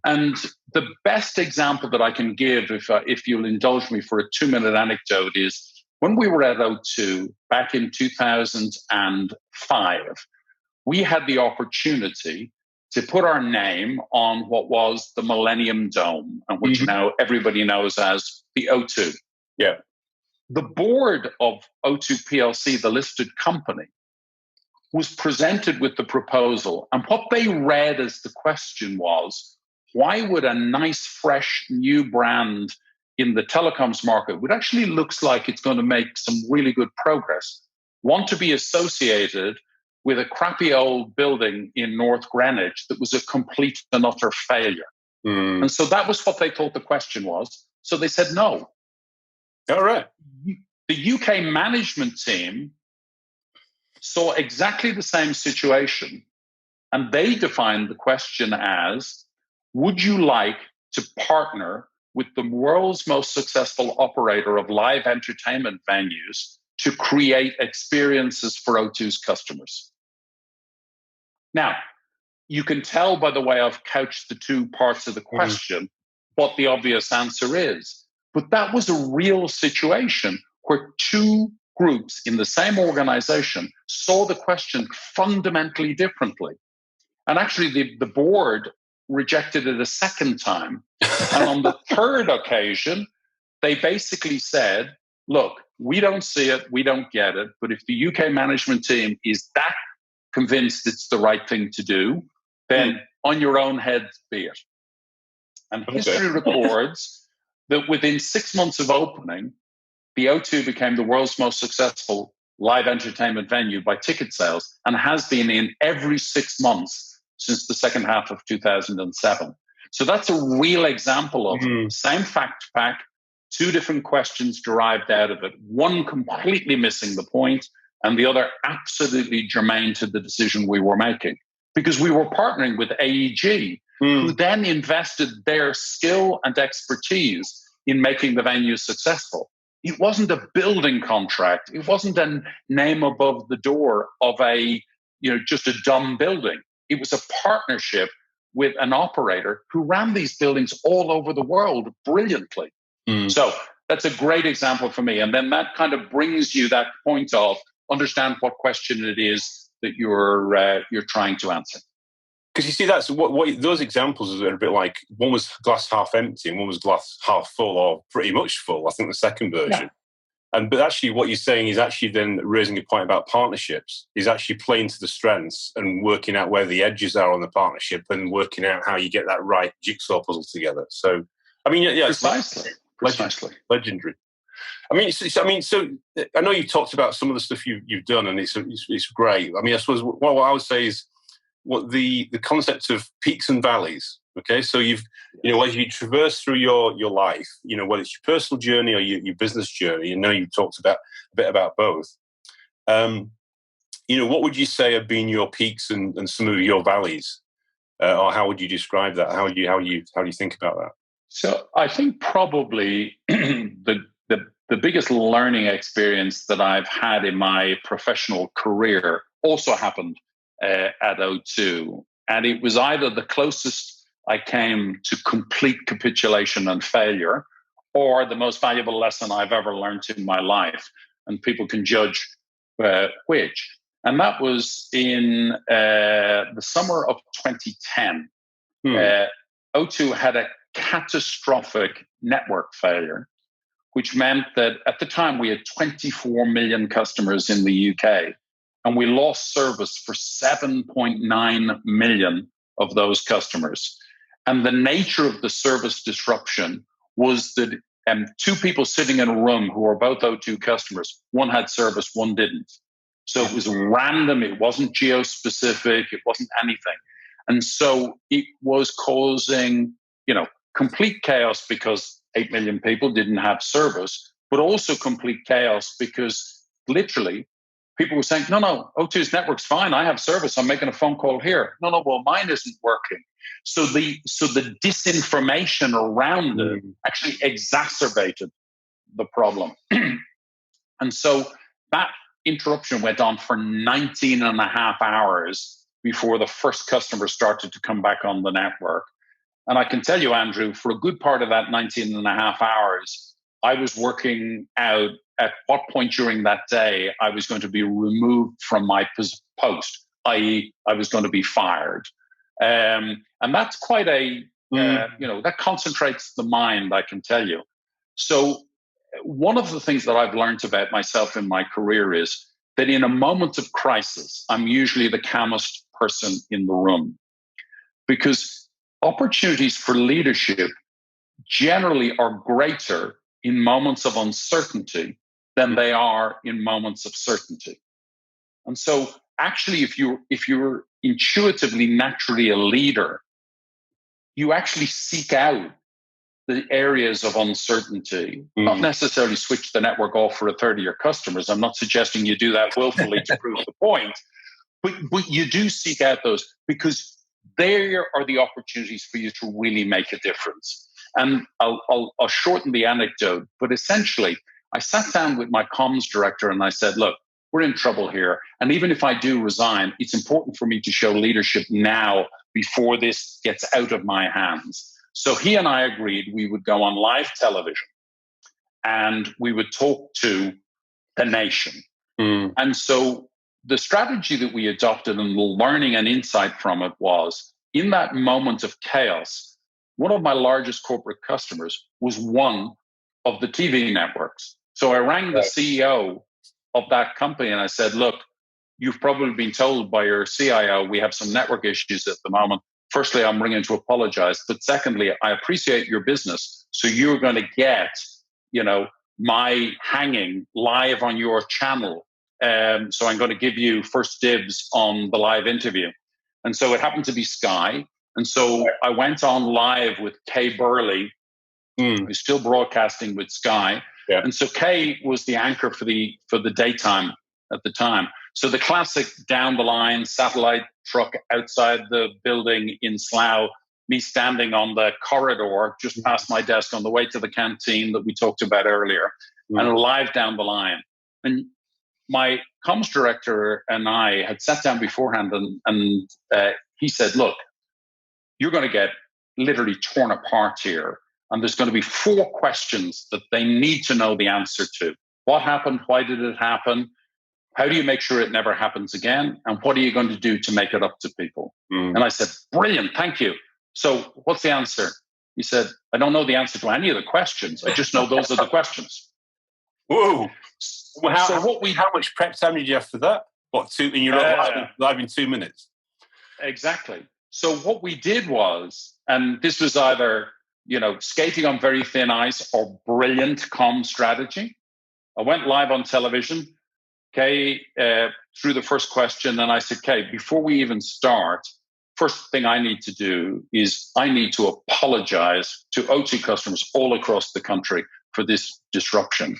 And the best example that I can give, if you'll indulge me for a 2-minute anecdote, is when we were at O2 back in 2005, we had the opportunity to put our name on what was the Millennium Dome, and which now everybody knows as the O2. Yeah. The board of O2 PLC, the listed company, was presented with the proposal. And what they read as the question was, why would a nice, fresh, new brand in the telecoms market, which actually looks like it's going to make some really good progress, want to be associated with a crappy old building in North Greenwich that was a complete and utter failure? And so that was what they thought the question was. So they said no. All right. The UK management team saw exactly the same situation, and they defined the question as, would you like to partner with the world's most successful operator of live entertainment venues to create experiences for O2's customers? Now, you can tell by the way I've couched the two parts of the question what the obvious answer is. But that was a real situation where two groups in the same organization saw the question fundamentally differently. And actually, the board rejected it a second time. And on the third occasion, they basically said, look, we don't see it, we don't get it, but if the UK management team is that convinced it's the right thing to do, then on your own head be it. And history records that within 6 months of opening, the O2 became the world's most successful live entertainment venue by ticket sales, and has been in every 6 months since the second half of 2007. So that's a real example of same fact pack, two different questions derived out of it, one completely missing the point, and the other absolutely germane to the decision we were making. Because we were partnering with AEG, who then invested their skill and expertise in making the venue successful. It wasn't a building contract. It wasn't a name above the door of just a dumb building. It was a partnership with an operator who ran these buildings all over the world brilliantly. So that's a great example for me. And then that kind of brings you that point of understand what question it is that you're trying to answer. Because you see, that's what those examples are a bit like. One was glass half empty and one was glass half full, or pretty much full. I think the second version. But actually what you're saying is actually then raising a point about partnerships, is actually playing to the strengths and working out where the edges are on the partnership and working out how you get that right jigsaw puzzle together. So, I mean, yeah, precisely. Legendary. I mean, so I know you've talked about some of the stuff you've done, and it's great. I mean, I suppose what I would say is what the concept of peaks and valleys. Okay, so as you traverse through your life, whether it's your personal journey or your business journey, and now you've talked a bit about both. What would you say have been your peaks and some of your valleys, or how would you describe that? How do you think about that? So I think probably the biggest learning experience that I've had in my professional career also happened at O2, and it was either the closest I came to complete capitulation and failure, or the most valuable lesson I've ever learned in my life. And people can judge which. And that was in the summer of 2010. O2 had a catastrophic network failure, which meant that at the time we had 24 million customers in the UK, and we lost service for 7.9 million of those customers. And the nature of the service disruption was that two people sitting in a room who were both O2 customers, one had service, one didn't. So it was random. It wasn't geo-specific. It wasn't anything. And so it was causing, complete chaos because 8 million people didn't have service, but also complete chaos because literally people were saying, no, O2's network's fine. I have service. I'm making a phone call here. No, well, mine isn't working. So the disinformation around it actually exacerbated the problem. And so that interruption went on for 19 and a half hours before the first customer started to come back on the network. And I can tell you, Andrew, for a good part of that 19 and a half hours, I was working out at what point during that day I was going to be removed from my post, i.e. I was going to be fired. And that's quite that concentrates the mind, I can tell you. So one of the things that I've learned about myself in my career is that in a moment of crisis, I'm usually the calmest person in the room, because opportunities for leadership generally are greater in moments of uncertainty than they are in moments of certainty. And so actually, if you're intuitively, naturally a leader, you actually seek out the areas of uncertainty, not necessarily switch the network off for a third of your customers. I'm not suggesting you do that willfully to prove the point, but you do seek out those, because there are the opportunities for you to really make a difference. And I'll shorten the anecdote, but essentially, I sat down with my comms director and I said, look, we're in trouble here. And even if I do resign, it's important for me to show leadership now before this gets out of my hands. So he and I agreed we would go on live television and we would talk to the nation. And so the strategy that we adopted and the learning and insight from it was, in that moment of chaos, one of my largest corporate customers was one of the TV networks. So I rang the CEO of that company and I said, look, you've probably been told by your CIO we have some network issues at the moment. Firstly, I'm ringing to apologize. But secondly, I appreciate your business. So you're going to get, my hanging live on your channel. So I'm going to give you first dibs on the live interview. And so it happened to be Sky. And so I went on live with Kay Burley, who's still broadcasting with Sky. Yeah. And so Kay was the anchor for the daytime at the time. So the classic down the line satellite truck outside the building in Slough, me standing on the corridor just past my desk on the way to the canteen that we talked about earlier, and live down the line. And my comms director and I had sat down beforehand, and he said, look, you're going to get literally torn apart here. And there's going to be 4 questions that they need to know the answer to. What happened? Why did it happen? How do you make sure it never happens again? And what are you going to do to make it up to people? And I said, brilliant, thank you. So what's the answer? He said, I don't know the answer to any of the questions. I just know those are the questions. Whoa! Well, how much prep time did you have for that? What, two? And you're live in 2 minutes. Exactly. So what we did was, and this was either skating on very thin ice or brilliant comm strategy. I went live on television, okay, through the first question, and I said, okay, before we even start, first thing I need to do is I need to apologize to OT customers all across the country for this disruption.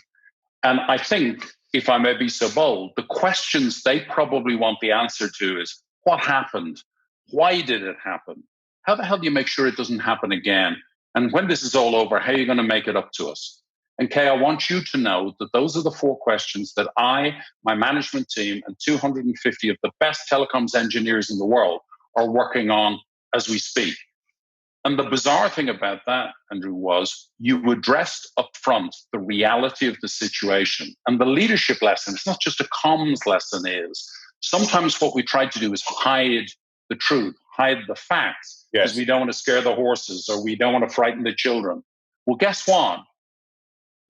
And I think, if I may be so bold, the questions they probably want the answer to is, what happened? Why did it happen? How the hell do you make sure it doesn't happen again? And when this is all over, how are you going to make it up to us? And Kay, I want you to know that those are the 4 questions that I, my management team, and 250 of the best telecoms engineers in the world are working on as we speak. And the bizarre thing about that, Andrew, was you addressed up front the reality of the situation. And the leadership lesson, it's not just a comms lesson, is sometimes what we try to do is hide the truth, hide the facts, because we don't want to scare the horses or we don't want to frighten the children. Well, guess what?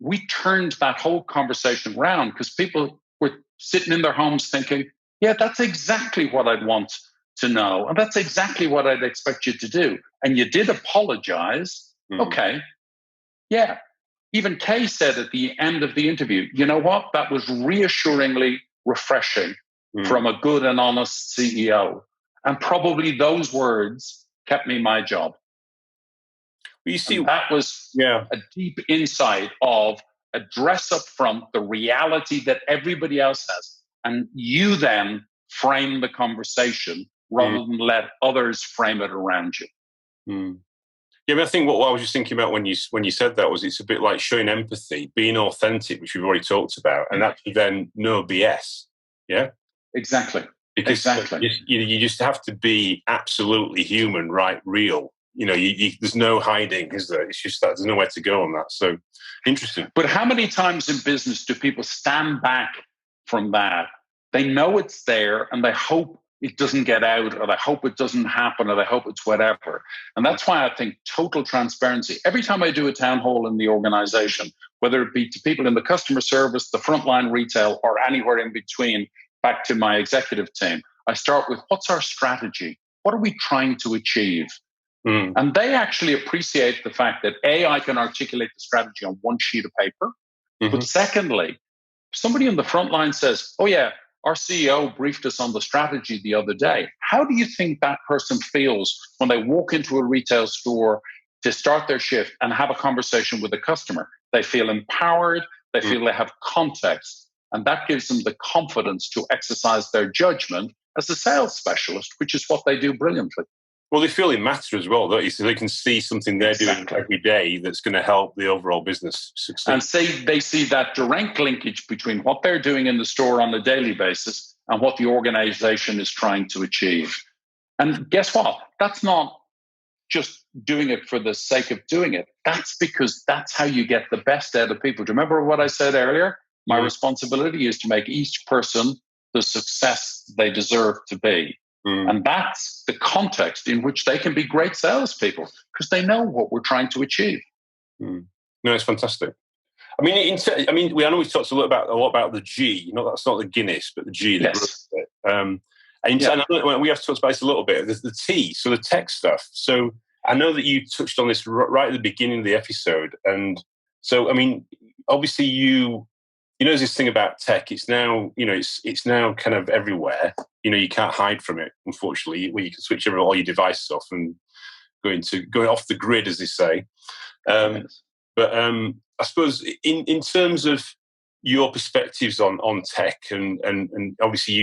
We turned that whole conversation around because people were sitting in their homes thinking, yeah, that's exactly what I'd want to know. And that's exactly what I'd expect you to do. And you did apologize. Mm-hmm. Okay. Yeah. Even Kay said at the end of the interview, you know what? That was reassuringly refreshing from a good and honest CEO. And probably those words kept me my job. You see, and that was a deep insight of address up front the reality that everybody else has. And you then frame the conversation rather than let others frame it around you. Yeah, but I think what I was just thinking about when you said that was it's a bit like showing empathy, being authentic, which we've already talked about, and actually then no BS. Yeah? Exactly. Because you just have to be absolutely human, right? Real. There's no hiding, is there? It's just that there's nowhere to go on that. So interesting. But how many times in business do people stand back from that? They know it's there and they hope it doesn't get out, or they hope it doesn't happen, or they hope it's whatever. And that's why I think total transparency. Every time I do a town hall in the organization, whether it be to people in the customer service, the frontline retail, or anywhere in between, back to my executive team, I start with, what's our strategy? What are we trying to achieve? And they actually appreciate the fact that I can articulate the strategy on one sheet of paper. But secondly, if somebody on the front line says, oh yeah, our CEO briefed us on the strategy the other day. How do you think that person feels when they walk into a retail store to start their shift and have a conversation with a customer? They feel empowered. They feel they have context. And that gives them the confidence to exercise their judgment as a sales specialist, which is what they do brilliantly. Well, they feel it matters as well, don't you? So they can see something they're doing every day that's going to help the overall business succeed. And they see that direct linkage between what they're doing in the store on a daily basis and what the organization is trying to achieve. And guess what? That's not just doing it for the sake of doing it. That's because that's how you get the best out of people. Do you remember what I said earlier? My responsibility is to make each person the success they deserve to be. And that's the context in which they can be great salespeople because they know what we're trying to achieve. No, it's fantastic. I mean, I know we talked a lot about the G. That's not the Guinness, but the G. Yes. And I know we have talked about this a little bit. The T, so the tech stuff. So I know that you touched on this right at the beginning of the episode, and so I mean, obviously there's this thing about tech. It's now, it's now kind of everywhere. You can't hide from it, unfortunately. Where you can switch all your devices off and go off the grid, as they say. But I suppose in terms of your perspectives on tech, and obviously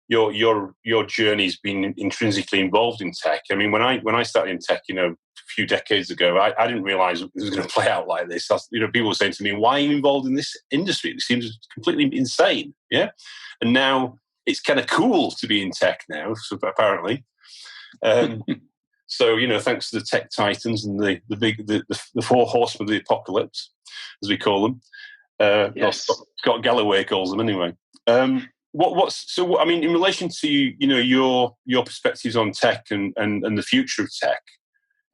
your journey's been intrinsically involved in tech. I mean, when I started in tech, a few decades ago, I didn't realize it was going to play out like this. People were saying to me, "Why are you involved in this industry? It seems completely insane." Yeah, and now it's kind of cool to be in tech now, so apparently. So thanks to the tech titans and the 4 horsemen of the apocalypse, as we call them. Yes. Scott Galloway calls them anyway. In relation to your perspectives on tech and the future of tech,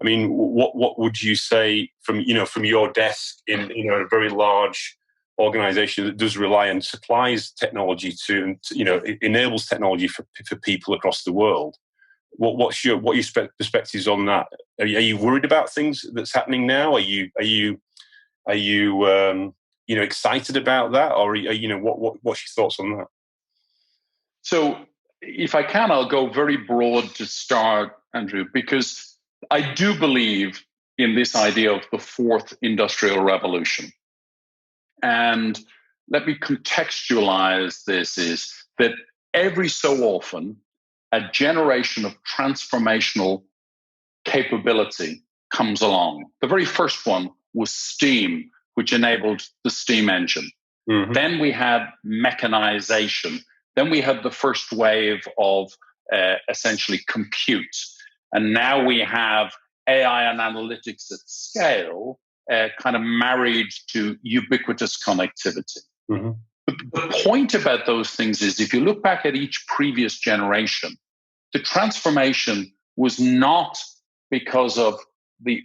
I mean, what would you say from your desk in a very large organisation that does rely and supplies technology to it enables technology for people across the world. What are your perspectives on that? Are you worried about things that's happening now? Are you excited about that, or what's your thoughts on that? So, if I can, I'll go very broad to start, Andrew, because I do believe in this idea of the fourth industrial revolution. And let me contextualize this: is that every so often a generation of transformational capability comes along. The very first one was steam, which enabled the steam engine. Mm-hmm. Then we had mechanization. Then we had the first wave of essentially compute. And now we have AI and analytics at scale, kind of married to ubiquitous connectivity. Mm-hmm. The point about those things is, if you look back at each previous generation, the transformation was not because of the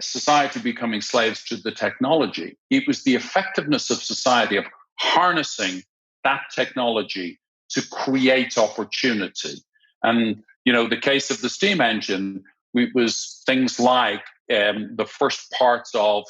society becoming slaves to the technology. It was the effectiveness of society of harnessing that technology to create opportunity. And, the case of the steam engine, it was things like the first parts of,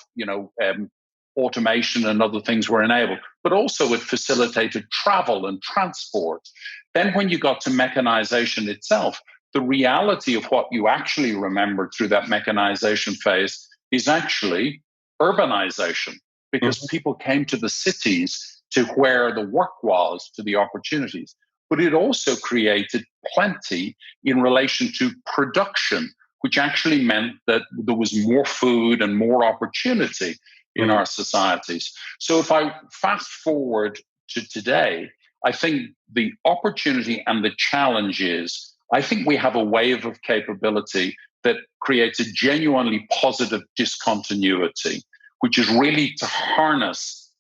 automation and other things were enabled, but also it facilitated travel and transport. Then when you got to mechanization itself, the reality of what you actually remember through that mechanization phase is actually urbanization, because mm-hmm. people came to the cities to where the work was, to the opportunities. But it also created plenty in relation to production, which actually meant that there was more food and more opportunity in our societies. So if I fast forward to today, I think the opportunity and the challenge is, I think we have a wave of capability that creates a genuinely positive discontinuity, which is really to harness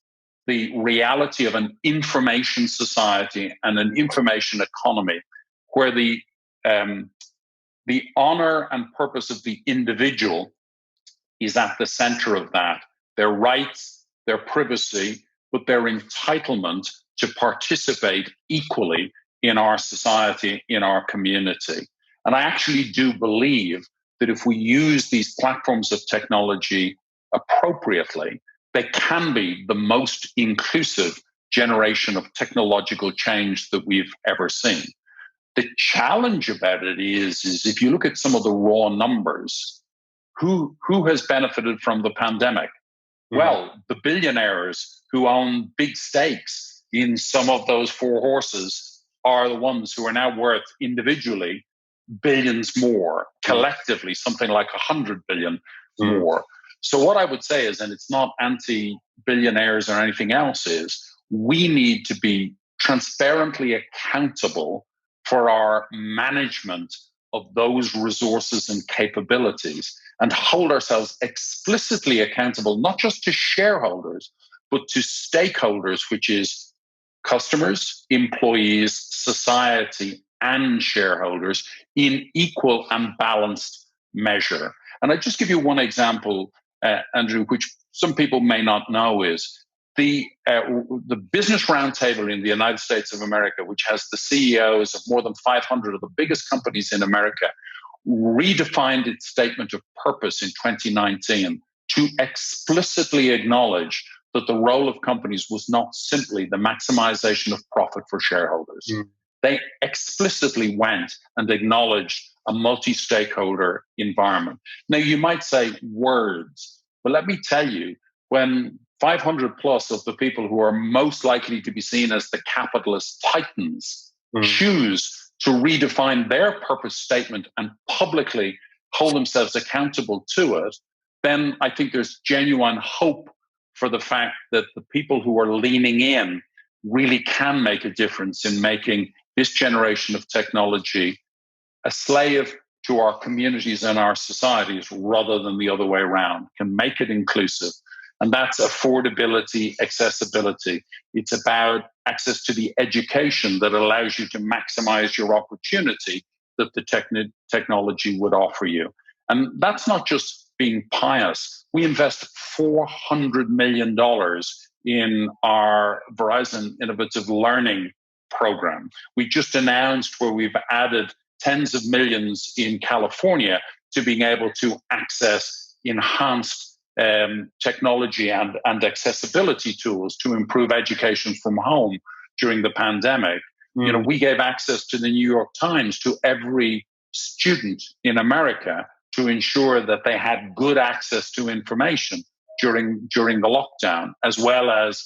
the reality of an information society and an information economy, where the honor and purpose of the individual is at the center of that. Their rights, their privacy, but their entitlement to participate equally in our society, in our community. And I actually do believe that if we use these platforms of technology appropriately, they can be the most inclusive generation of technological change that we've ever seen. The challenge about it is if you look at some of the raw numbers, who has benefited from the pandemic? Mm-hmm. Well, the billionaires who own big stakes in some of those four horses are the ones who are now worth individually billions more, collectively something like 100 billion more. So what I would say is, and it's not anti-billionaires or anything else, is we need to be transparently accountable for our management of those resources and capabilities, and hold ourselves explicitly accountable, not just to shareholders, but to stakeholders, which is customers, employees, society, and shareholders in equal and balanced measure. And I just give you one example, Andrew, which some people may not know, is the Business Roundtable in the United States of America, which has the CEOs of more than 500 of the biggest companies in America, redefined its statement of purpose in 2019 to explicitly acknowledge that the role of companies was not simply the maximization of profit for shareholders. They explicitly went and acknowledged a multi-stakeholder environment. Now, you might say words, but let me tell you, when 500 plus of the people who are most likely to be seen as the capitalist titans choose to redefine their purpose statement and publicly hold themselves accountable to it, then I think there's genuine hope for the fact that the people who are leaning in really can make a difference in making this generation of technology a slave to our communities and our societies rather than the other way around, can make it inclusive. And that's affordability, accessibility. It's about access to the education that allows you to maximize your opportunity that the technology would offer you. And that's not just being pious. We invest $400 million in our Verizon Innovative Learning program. We just announced where we've added tens of millions in California to being able to access enhanced technology and accessibility tools to improve education from home during the pandemic. We gave access to the New York Times to every student in America to ensure that they had good access to information during the lockdown, as well as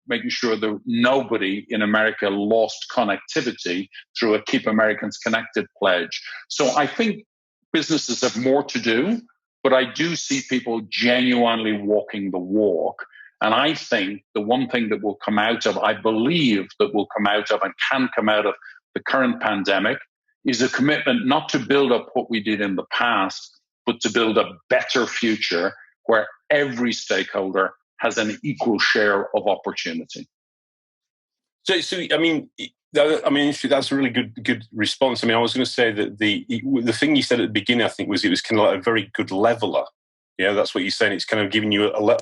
making sure that nobody in America lost connectivity through a Keep Americans Connected pledge. So I think businesses have more to do, but I do see people genuinely walking the walk. And I think the one thing that will come out of, I believe that will come out of and can come out of the current pandemic is a commitment not to build up what we did in the past, but to build a better future where every stakeholder has an equal share of opportunity. So I mean, that's a really good response. I mean, I was going to say that the thing you said at the beginning, I think, was it was kind of like a very good leveler. Yeah, that's what you're saying. It's kind of giving you a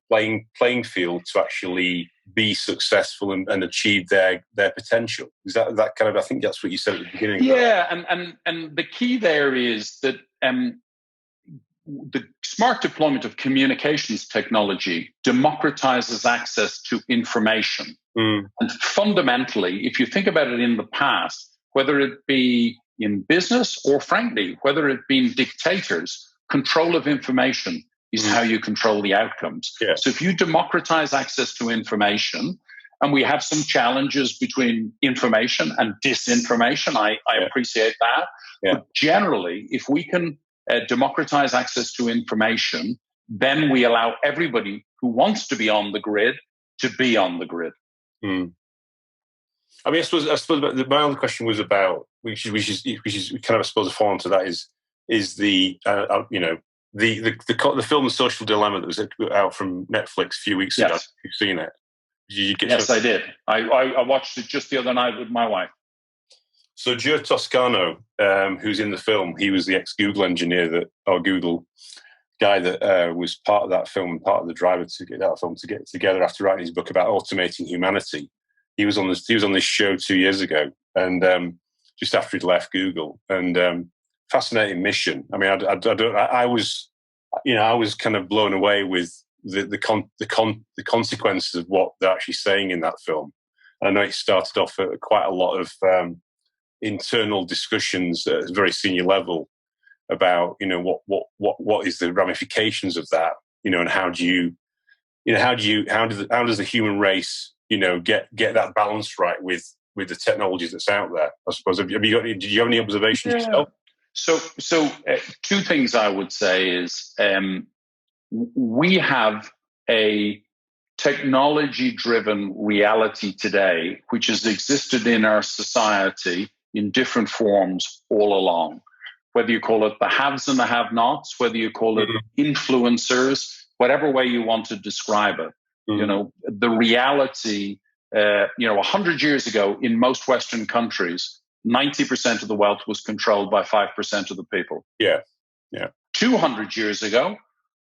playing field to actually be successful and achieve their potential. Is that kind of? I think that's what you said at the beginning. Yeah, and the key there is that the smart deployment of communications technology democratizes access to information. And fundamentally, if you think about it in the past, whether it be in business or frankly, whether it be in dictators, control of information is how you control the outcomes. Yeah. So if you democratize access to information, and we have some challenges between information and disinformation, I appreciate that. Yeah. But generally, if we can democratize access to information, then we allow everybody who wants to be on the grid to be on the grid. I mean, I suppose my other question was about, which is kind of, I suppose, a follow on to that is the the film The Social Dilemma that was out from Netflix a few weeks ago. You've seen it? Yes, I did. I watched it just the other night with my wife. So Joe Toscano, who's in the film, he was the ex-Google engineer Google guy that was part of that film and part of the driver to get that film to get together after writing his book about automating humanity. He was on this show 2 years ago, and just after he'd left Google, and fascinating mission. I mean, I was kind of blown away with the consequences of what they're actually saying in that film. And I know it started off at quite a lot of internal discussions at a very senior level about what is the ramifications of that, and how does the human race get that balance right with the technologies that's out there, I suppose. Did you have any observations yourself? So two things I would say is we have a technology-driven reality today, which has existed in our society in different forms all along. Whether you call it the haves and the have-nots, whether you call it influencers, whatever way you want to describe it, the reality. 100 years ago, in most Western countries, 90% of the wealth was controlled by 5% of the people. Yeah. 200 years ago,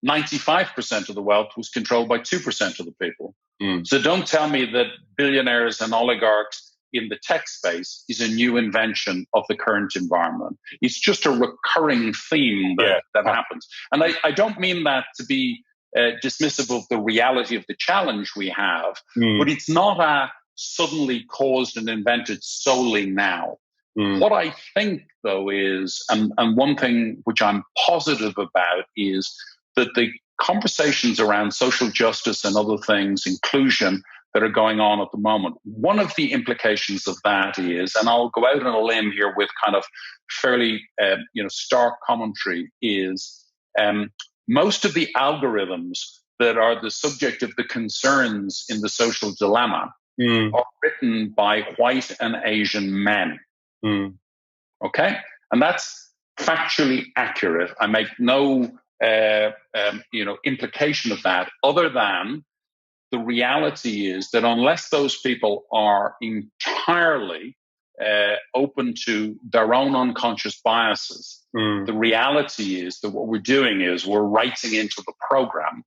95% of the wealth was controlled by 2% of the people. So don't tell me that billionaires and oligarchs in the tech space is a new invention of the current environment. It's just a recurring theme that happens. And I don't mean that to be dismissive of the reality of the challenge we have, but it's not a suddenly caused and invented solely now. What I think, though, is, and one thing which I'm positive about is that the conversations around social justice and other things, inclusion, that are going on at the moment, one of the implications of that is, and I'll go out on a limb here with kind of fairly stark commentary, is most of the algorithms that are the subject of the concerns in the social dilemma are written by white and Asian men. Okay? And that's factually accurate. I make no implication of that, other than the reality is that unless those people are entirely open to their own unconscious biases, the reality is that what we're doing is we're writing into the program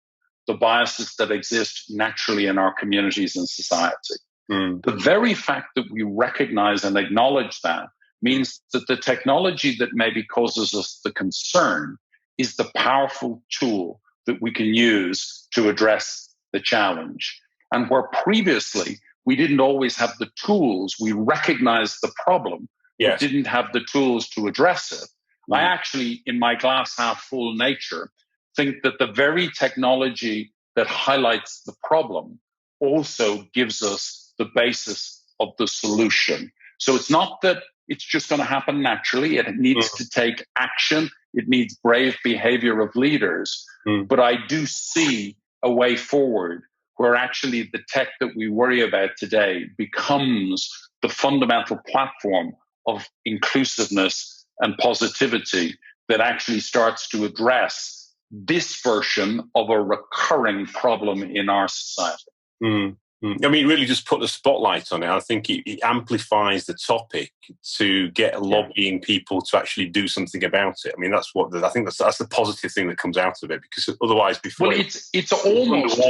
the biases that exist naturally in our communities and society. Mm. The very fact that we recognize and acknowledge that means that the technology that maybe causes us the concern is the powerful tool that we can use to address the challenge. And where previously we didn't always have the tools, we recognized the problem, yes. but didn't have the tools to address it. Mm. I actually, in my glass half full nature, think that the very technology that highlights the problem also gives us the basis of the solution. So it's not that it's just going to happen naturally. It needs to take action. It needs brave behavior of leaders. But I do see a way forward where actually the tech that we worry about today becomes the fundamental platform of inclusiveness and positivity that actually starts to address this version of a recurring problem in our society. I mean, it really just put the spotlight on it. I think it amplifies the topic to get lobbying people to actually do something about it. I mean, that's the positive thing that comes out of it, because otherwise, before it's almost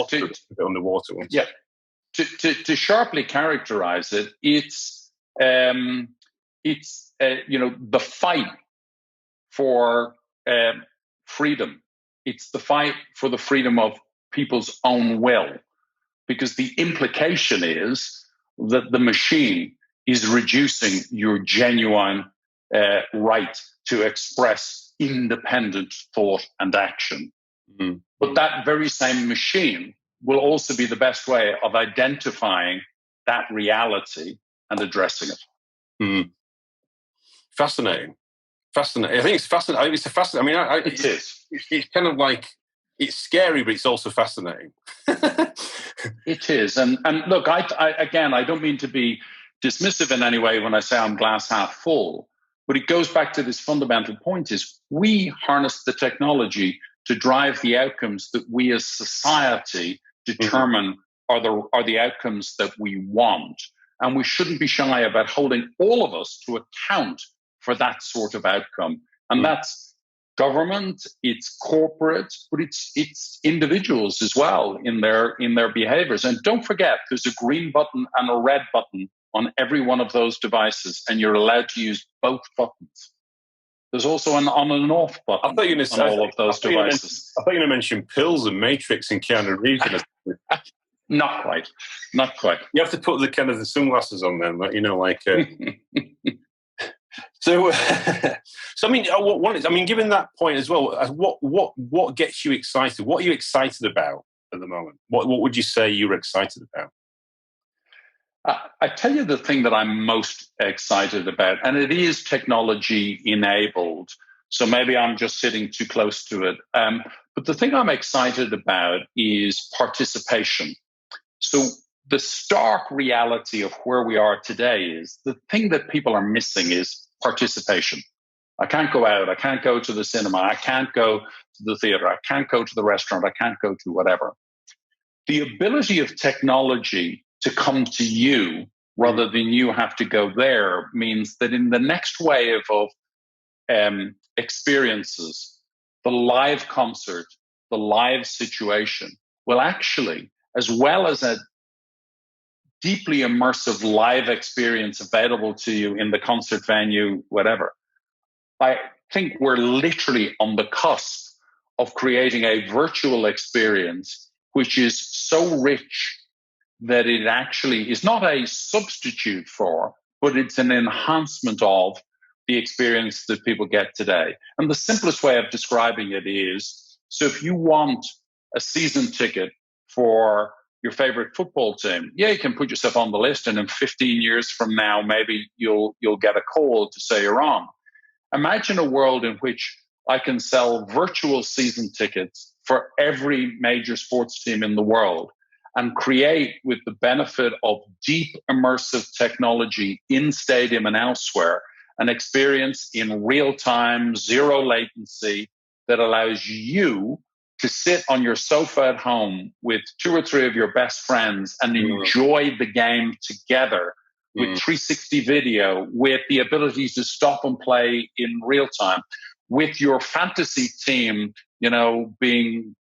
underwater. Yeah, to sharply characterize it, it's the fight for freedom. It's the fight for the freedom of people's own will. Because the implication is that the machine is reducing your genuine right to express independent thought and action. But that very same machine will also be the best way of identifying that reality and addressing it. Fascinating. I think it's fascinating. It's a fascinating. I mean, it is. It's kind of like, it's scary, but it's also fascinating. It is. And look, I don't mean to be dismissive in any way when I say I'm glass half full, but it goes back to this fundamental point: is we harness the technology to drive the outcomes that we as society determine are the outcomes that we want. And we shouldn't be shy about holding all of us to account for that sort of outcome. And that's government, it's corporate, but it's individuals as well in their behaviors. And don't forget, there's a green button and a red button on every one of those devices, and you're allowed to use both buttons. There's also an on and off button on all of those devices. I thought you were going to mention pills and Matrix and Keanu Reeves. Not quite. You have to put the sunglasses on then, like. So I mean, given that point as well, what gets you excited? What are you excited about at the moment? What would you say you're excited about? I tell you the thing that I'm most excited about, and it is technology enabled. So maybe I'm just sitting too close to it. But the thing I'm excited about is participation. So the stark reality of where we are today is the thing that people are missing is participation. I can't go out. I can't go to the cinema. I can't go to the theater. I can't go to the restaurant. I can't go to whatever. The ability of technology to come to you rather than you have to go there means that in the next wave of experiences, the live concert, the live situation will actually, as well as a deeply immersive live experience available to you in the concert venue, whatever. I think we're literally on the cusp of creating a virtual experience which is so rich that it actually is not a substitute for, but it's an enhancement of the experience that people get today. And the simplest way of describing it is, so if you want a season ticket for your favorite football team, you can put yourself on the list, and in 15 years from now, maybe you'll get a call to say you're on. Imagine a world in which I can sell virtual season tickets for every major sports team in the world and create, with the benefit of deep immersive technology in stadium and elsewhere, an experience in real time, zero latency that allows you to sit on your sofa at home with 2 or 3 of your best friends and enjoy the game together with 360 video, with the ability to stop and play in real time, with your fantasy team, being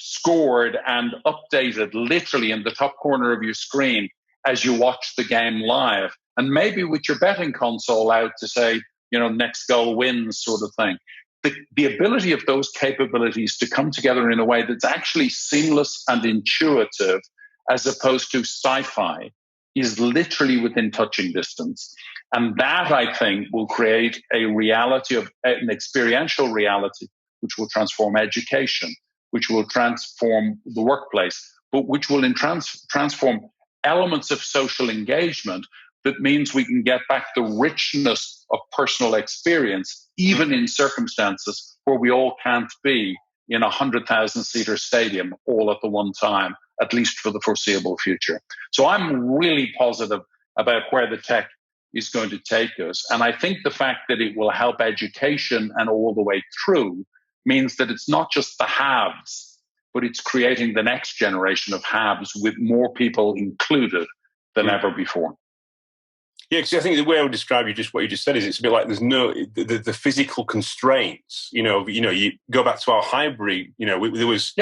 scored and updated literally in the top corner of your screen as you watch the game live. And maybe with your betting console out to say, next goal wins sort of thing. The ability of those capabilities to come together in a way that's actually seamless and intuitive as opposed to sci-fi is literally within touching distance. And that, I think, will create a reality of an experiential reality, which will transform education, which will transform the workplace, but which will transform elements of social engagement. That means we can get back the richness of personal experience, even in circumstances where we all can't be in a 100,000-seater stadium all at the one time, at least for the foreseeable future. So I'm really positive about where the tech is going to take us. And I think the fact that it will help education and all the way through means that it's not just the haves, but it's creating the next generation of haves with more people included than ever before. Yeah, because I think the way I would describe what you just said is it's a bit like there's no the physical constraints. You go back to our hybrid. There was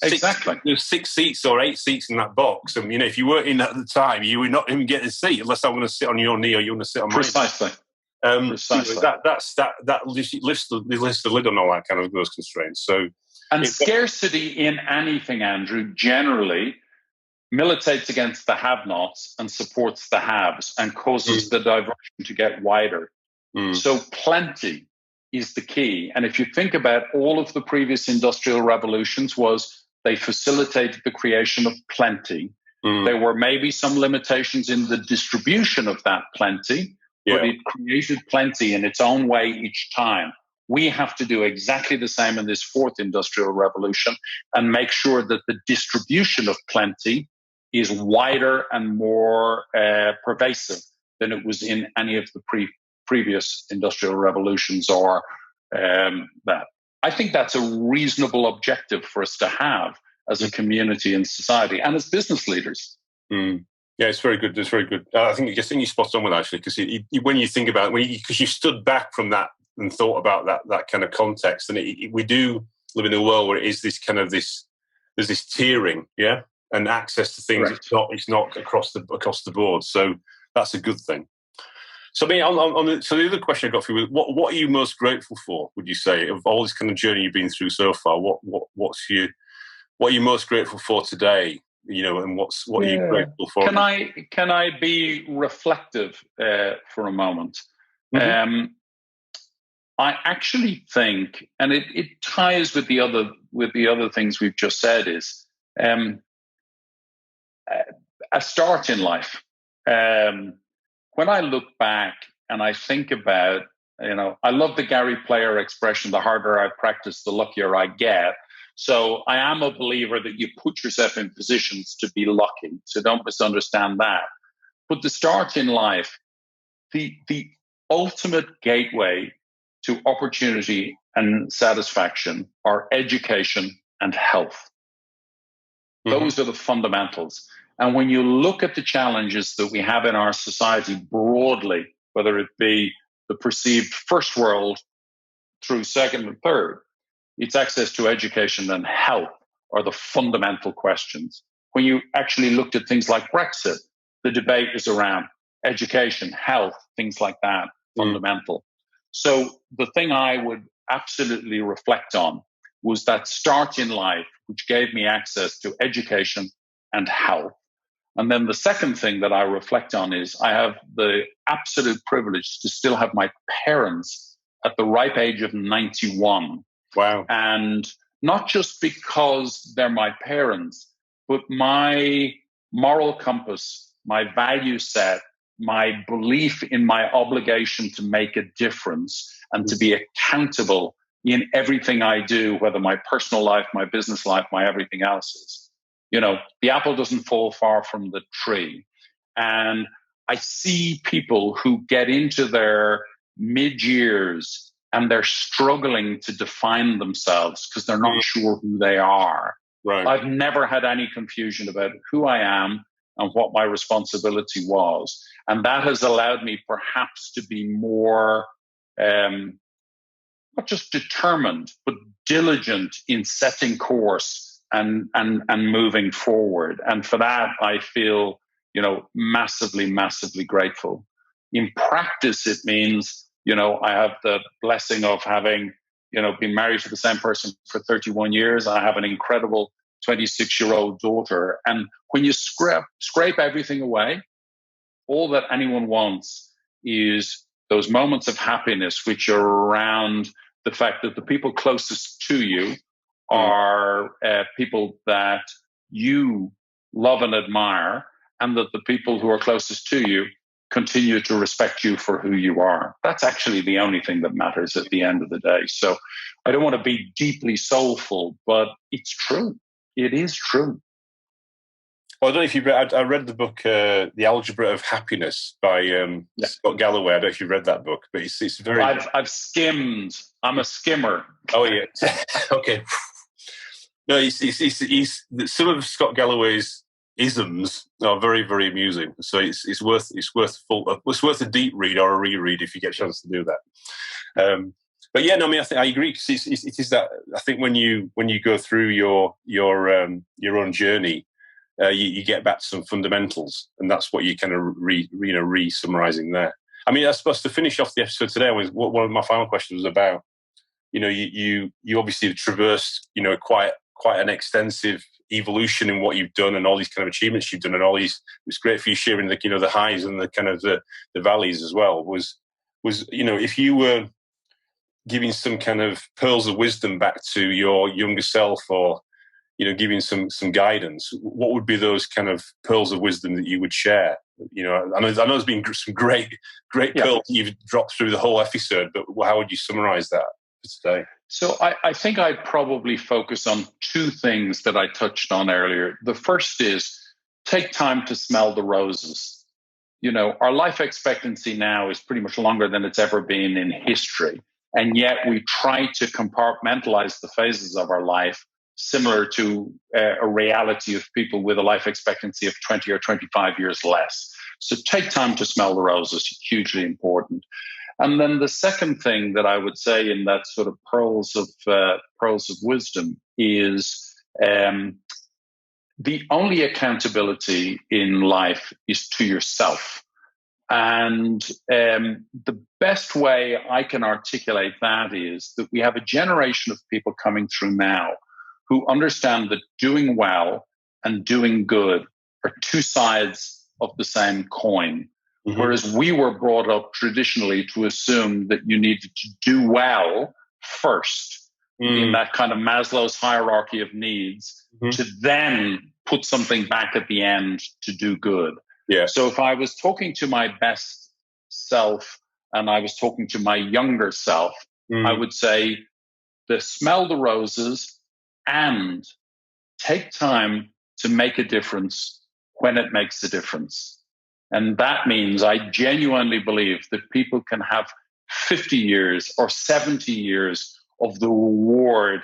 exactly. There was 6 seats or 8 seats in that box, and if you weren't in at the time, you were not even getting a seat unless I'm going to sit on your knee or you want to sit on mine. Precisely. Precisely. That lifts the lid on all that kind of those constraints. So, and scarcity in anything, Andrew, generally militates against the have-nots and supports the haves and causes the diversion to get wider. So plenty is the key. And if you think about all of the previous industrial revolutions, they facilitated the creation of plenty. There were maybe some limitations in the distribution of that plenty, but it created plenty in its own way each time. We have to do exactly the same in this fourth industrial revolution and make sure that the distribution of plenty is wider and more pervasive than it was in any of the previous industrial revolutions or that. I think that's a reasonable objective for us to have as a community and society and as business leaders. Yeah, it's very good. It's very good. I think you're spot on with that, actually, because when you think about it, because you stood back from that and thought about that kind of context, and we do live in a world where it is this kind of there's this tiering, and access to things. Right. It's not across the board. So that's a good thing. So so the other question I got for you was, what are you most grateful for? Would you say, of all this kind of journey you've been through so far? What are you most grateful for today? And what are you grateful for? Can I be reflective for a moment? Mm-hmm. I actually think, and it ties with the other things we've just said, is a start in life. When I look back and I think about, I love the Gary Player expression, the harder I practice, the luckier I get. So I am a believer that you put yourself in positions to be lucky. So don't misunderstand that. But the start in life, the ultimate gateway to opportunity and satisfaction are education and health. Those are the fundamentals. And when you look at the challenges that we have in our society broadly, whether it be the perceived first world through second and third, it's access to education and health are the fundamental questions. When you actually looked at things like Brexit, the debate is around education, health, things like that, fundamental. So the thing I would absolutely reflect on was that start in life, which gave me access to education and health. And then the second thing that I reflect on is I have the absolute privilege to still have my parents at the ripe age of 91. Wow. And not just because they're my parents, but my moral compass, my value set, my belief in my obligation to make a difference and to be accountable in everything I do, whether my personal life, my business life, my everything else is. The apple doesn't fall far from the tree. And I see people who get into their mid-years and they're struggling to define themselves because they're not sure who they are. Right. I've never had any confusion about who I am and what my responsibility was. And that has allowed me perhaps to be more, not just determined, but diligent in setting course and moving forward. And for that, I feel, massively, massively grateful. In practice, it means, I have the blessing of having, been married to the same person for 31 years. I have an incredible 26-year-old daughter. And when you scrape everything away, all that anyone wants is those moments of happiness, which are around the fact that the people closest to you are people that you love and admire, and that the people who are closest to you continue to respect you for who you are. That's actually the only thing that matters at the end of the day. So I don't want to be deeply soulful, but it's true. It is true. Well, I don't know if you read. I read the book, "The Algebra of Happiness" by Scott Galloway. I don't know if you read that book, but it's very. I've skimmed. I'm a skimmer. Oh yeah. Okay. No, he's some of Scott Galloway's isms are very, very amusing. So it's worth a deep read or a reread if you get a chance to do that. But yeah, no, I mean, I agree, because it is that. I think when you go through your own journey, you get back to some fundamentals, and that's what you kind of re-summarizing there. I mean, I suppose to finish off the episode today, was one of my final questions was about. You obviously have traversed quite an extensive evolution in what you've done and all these kind of achievements you've done, and all these. It's great for you sharing the highs and the kind of the valleys as well. Was if you were giving some kind of pearls of wisdom back to your younger self, or giving some guidance, what would be those kind of pearls of wisdom that you would share? I know there's been some great pearls you've dropped through the whole episode, but how would you summarize that for today? So I think I'd probably focus on two things that I touched on earlier. The first is take time to smell the roses. Our life expectancy now is pretty much longer than it's ever been in history. And yet we try to compartmentalize the phases of our life similar to a reality of people with a life expectancy of 20 or 25 years less. So take time to smell the roses, hugely important. And then the second thing that I would say in that sort of pearls of wisdom is the only accountability in life is to yourself. And the best way I can articulate that is that we have a generation of people coming through now who understand that doing well and doing good are two sides of the same coin. Mm-hmm. Whereas we were brought up traditionally to assume that you needed to do well first in that kind of Maslow's hierarchy of needs, to then put something back at the end to do good. Yeah. So if I was talking to my best self and I was talking to my younger self, I would say smell the roses and take time to make a difference when it makes a difference. And that means I genuinely believe that people can have 50 years or 70 years of the reward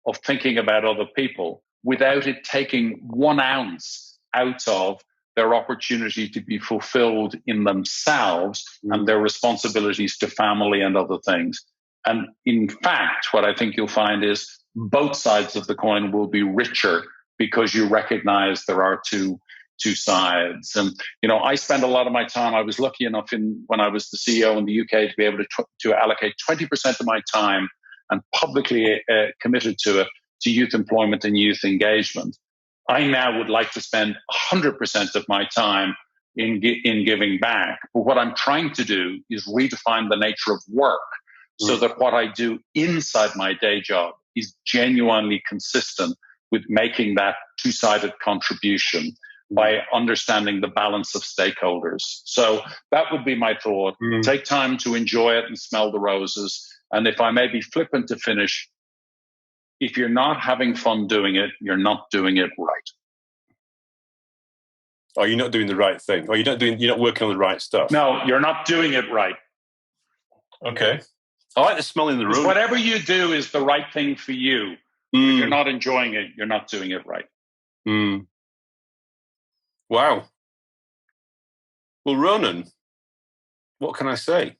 of thinking about other people without it taking 1 ounce out of their opportunity to be fulfilled in themselves and their responsibilities to family and other things. And in fact, what I think you'll find is both sides of the coin will be richer because you recognize there are two sides. And, I spend a lot of my time, I was lucky enough when I was the CEO in the UK to be able to allocate 20% of my time and publicly committed to it, to youth employment and youth engagement. I now would like to spend 100% of my time in giving back. But what I'm trying to do is redefine the nature of work so that what I do inside my day job is genuinely consistent with making that two-sided contribution by understanding the balance of stakeholders. So that would be my thought. Take time to enjoy it and smell the roses. And if I may be flippant to finish, if you're not having fun doing it, you're not doing it right. Or you're not doing the right thing. Or you're not working on the right stuff. No, you're not doing it right. Okay. I like the smell in the room. Whatever you do is the right thing for you. If you're not enjoying it, you're not doing it right. Wow. Well, Ronan, what can I say?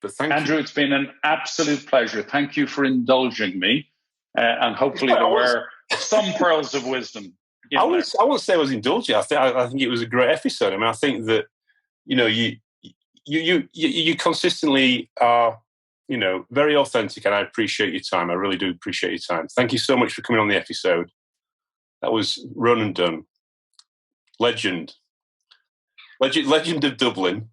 But thank you. Andrew, it's been an absolute pleasure. Thank you for indulging me. And hopefully there were some pearls of wisdom. I wouldn't say I was indulgent. I think it was a great episode. I mean, I think that you consistently are very authentic, and I appreciate your time. I really do appreciate your time. Thank you so much for coming on the episode. That was Ronan Dunne, legend of Dublin.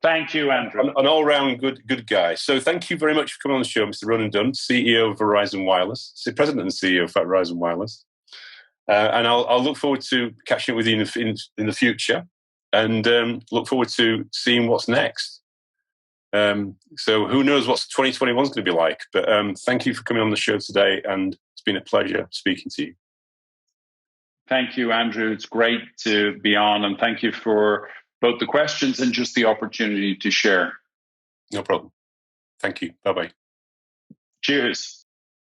Thank you, Andrew. An all-round good guy. So thank you very much for coming on the show, Mr. Ronan Dunne, CEO of Verizon Wireless, President and CEO of Verizon Wireless. And I'll look forward to catching up with you in the future, and look forward to seeing what's next. So who knows what 2021 is going to be like. But thank you for coming on the show today, and it's been a pleasure speaking to you. Thank you, Andrew. It's great to be on, and thank you for both the questions and just the opportunity to share. No problem. Thank you. Bye-bye. Cheers.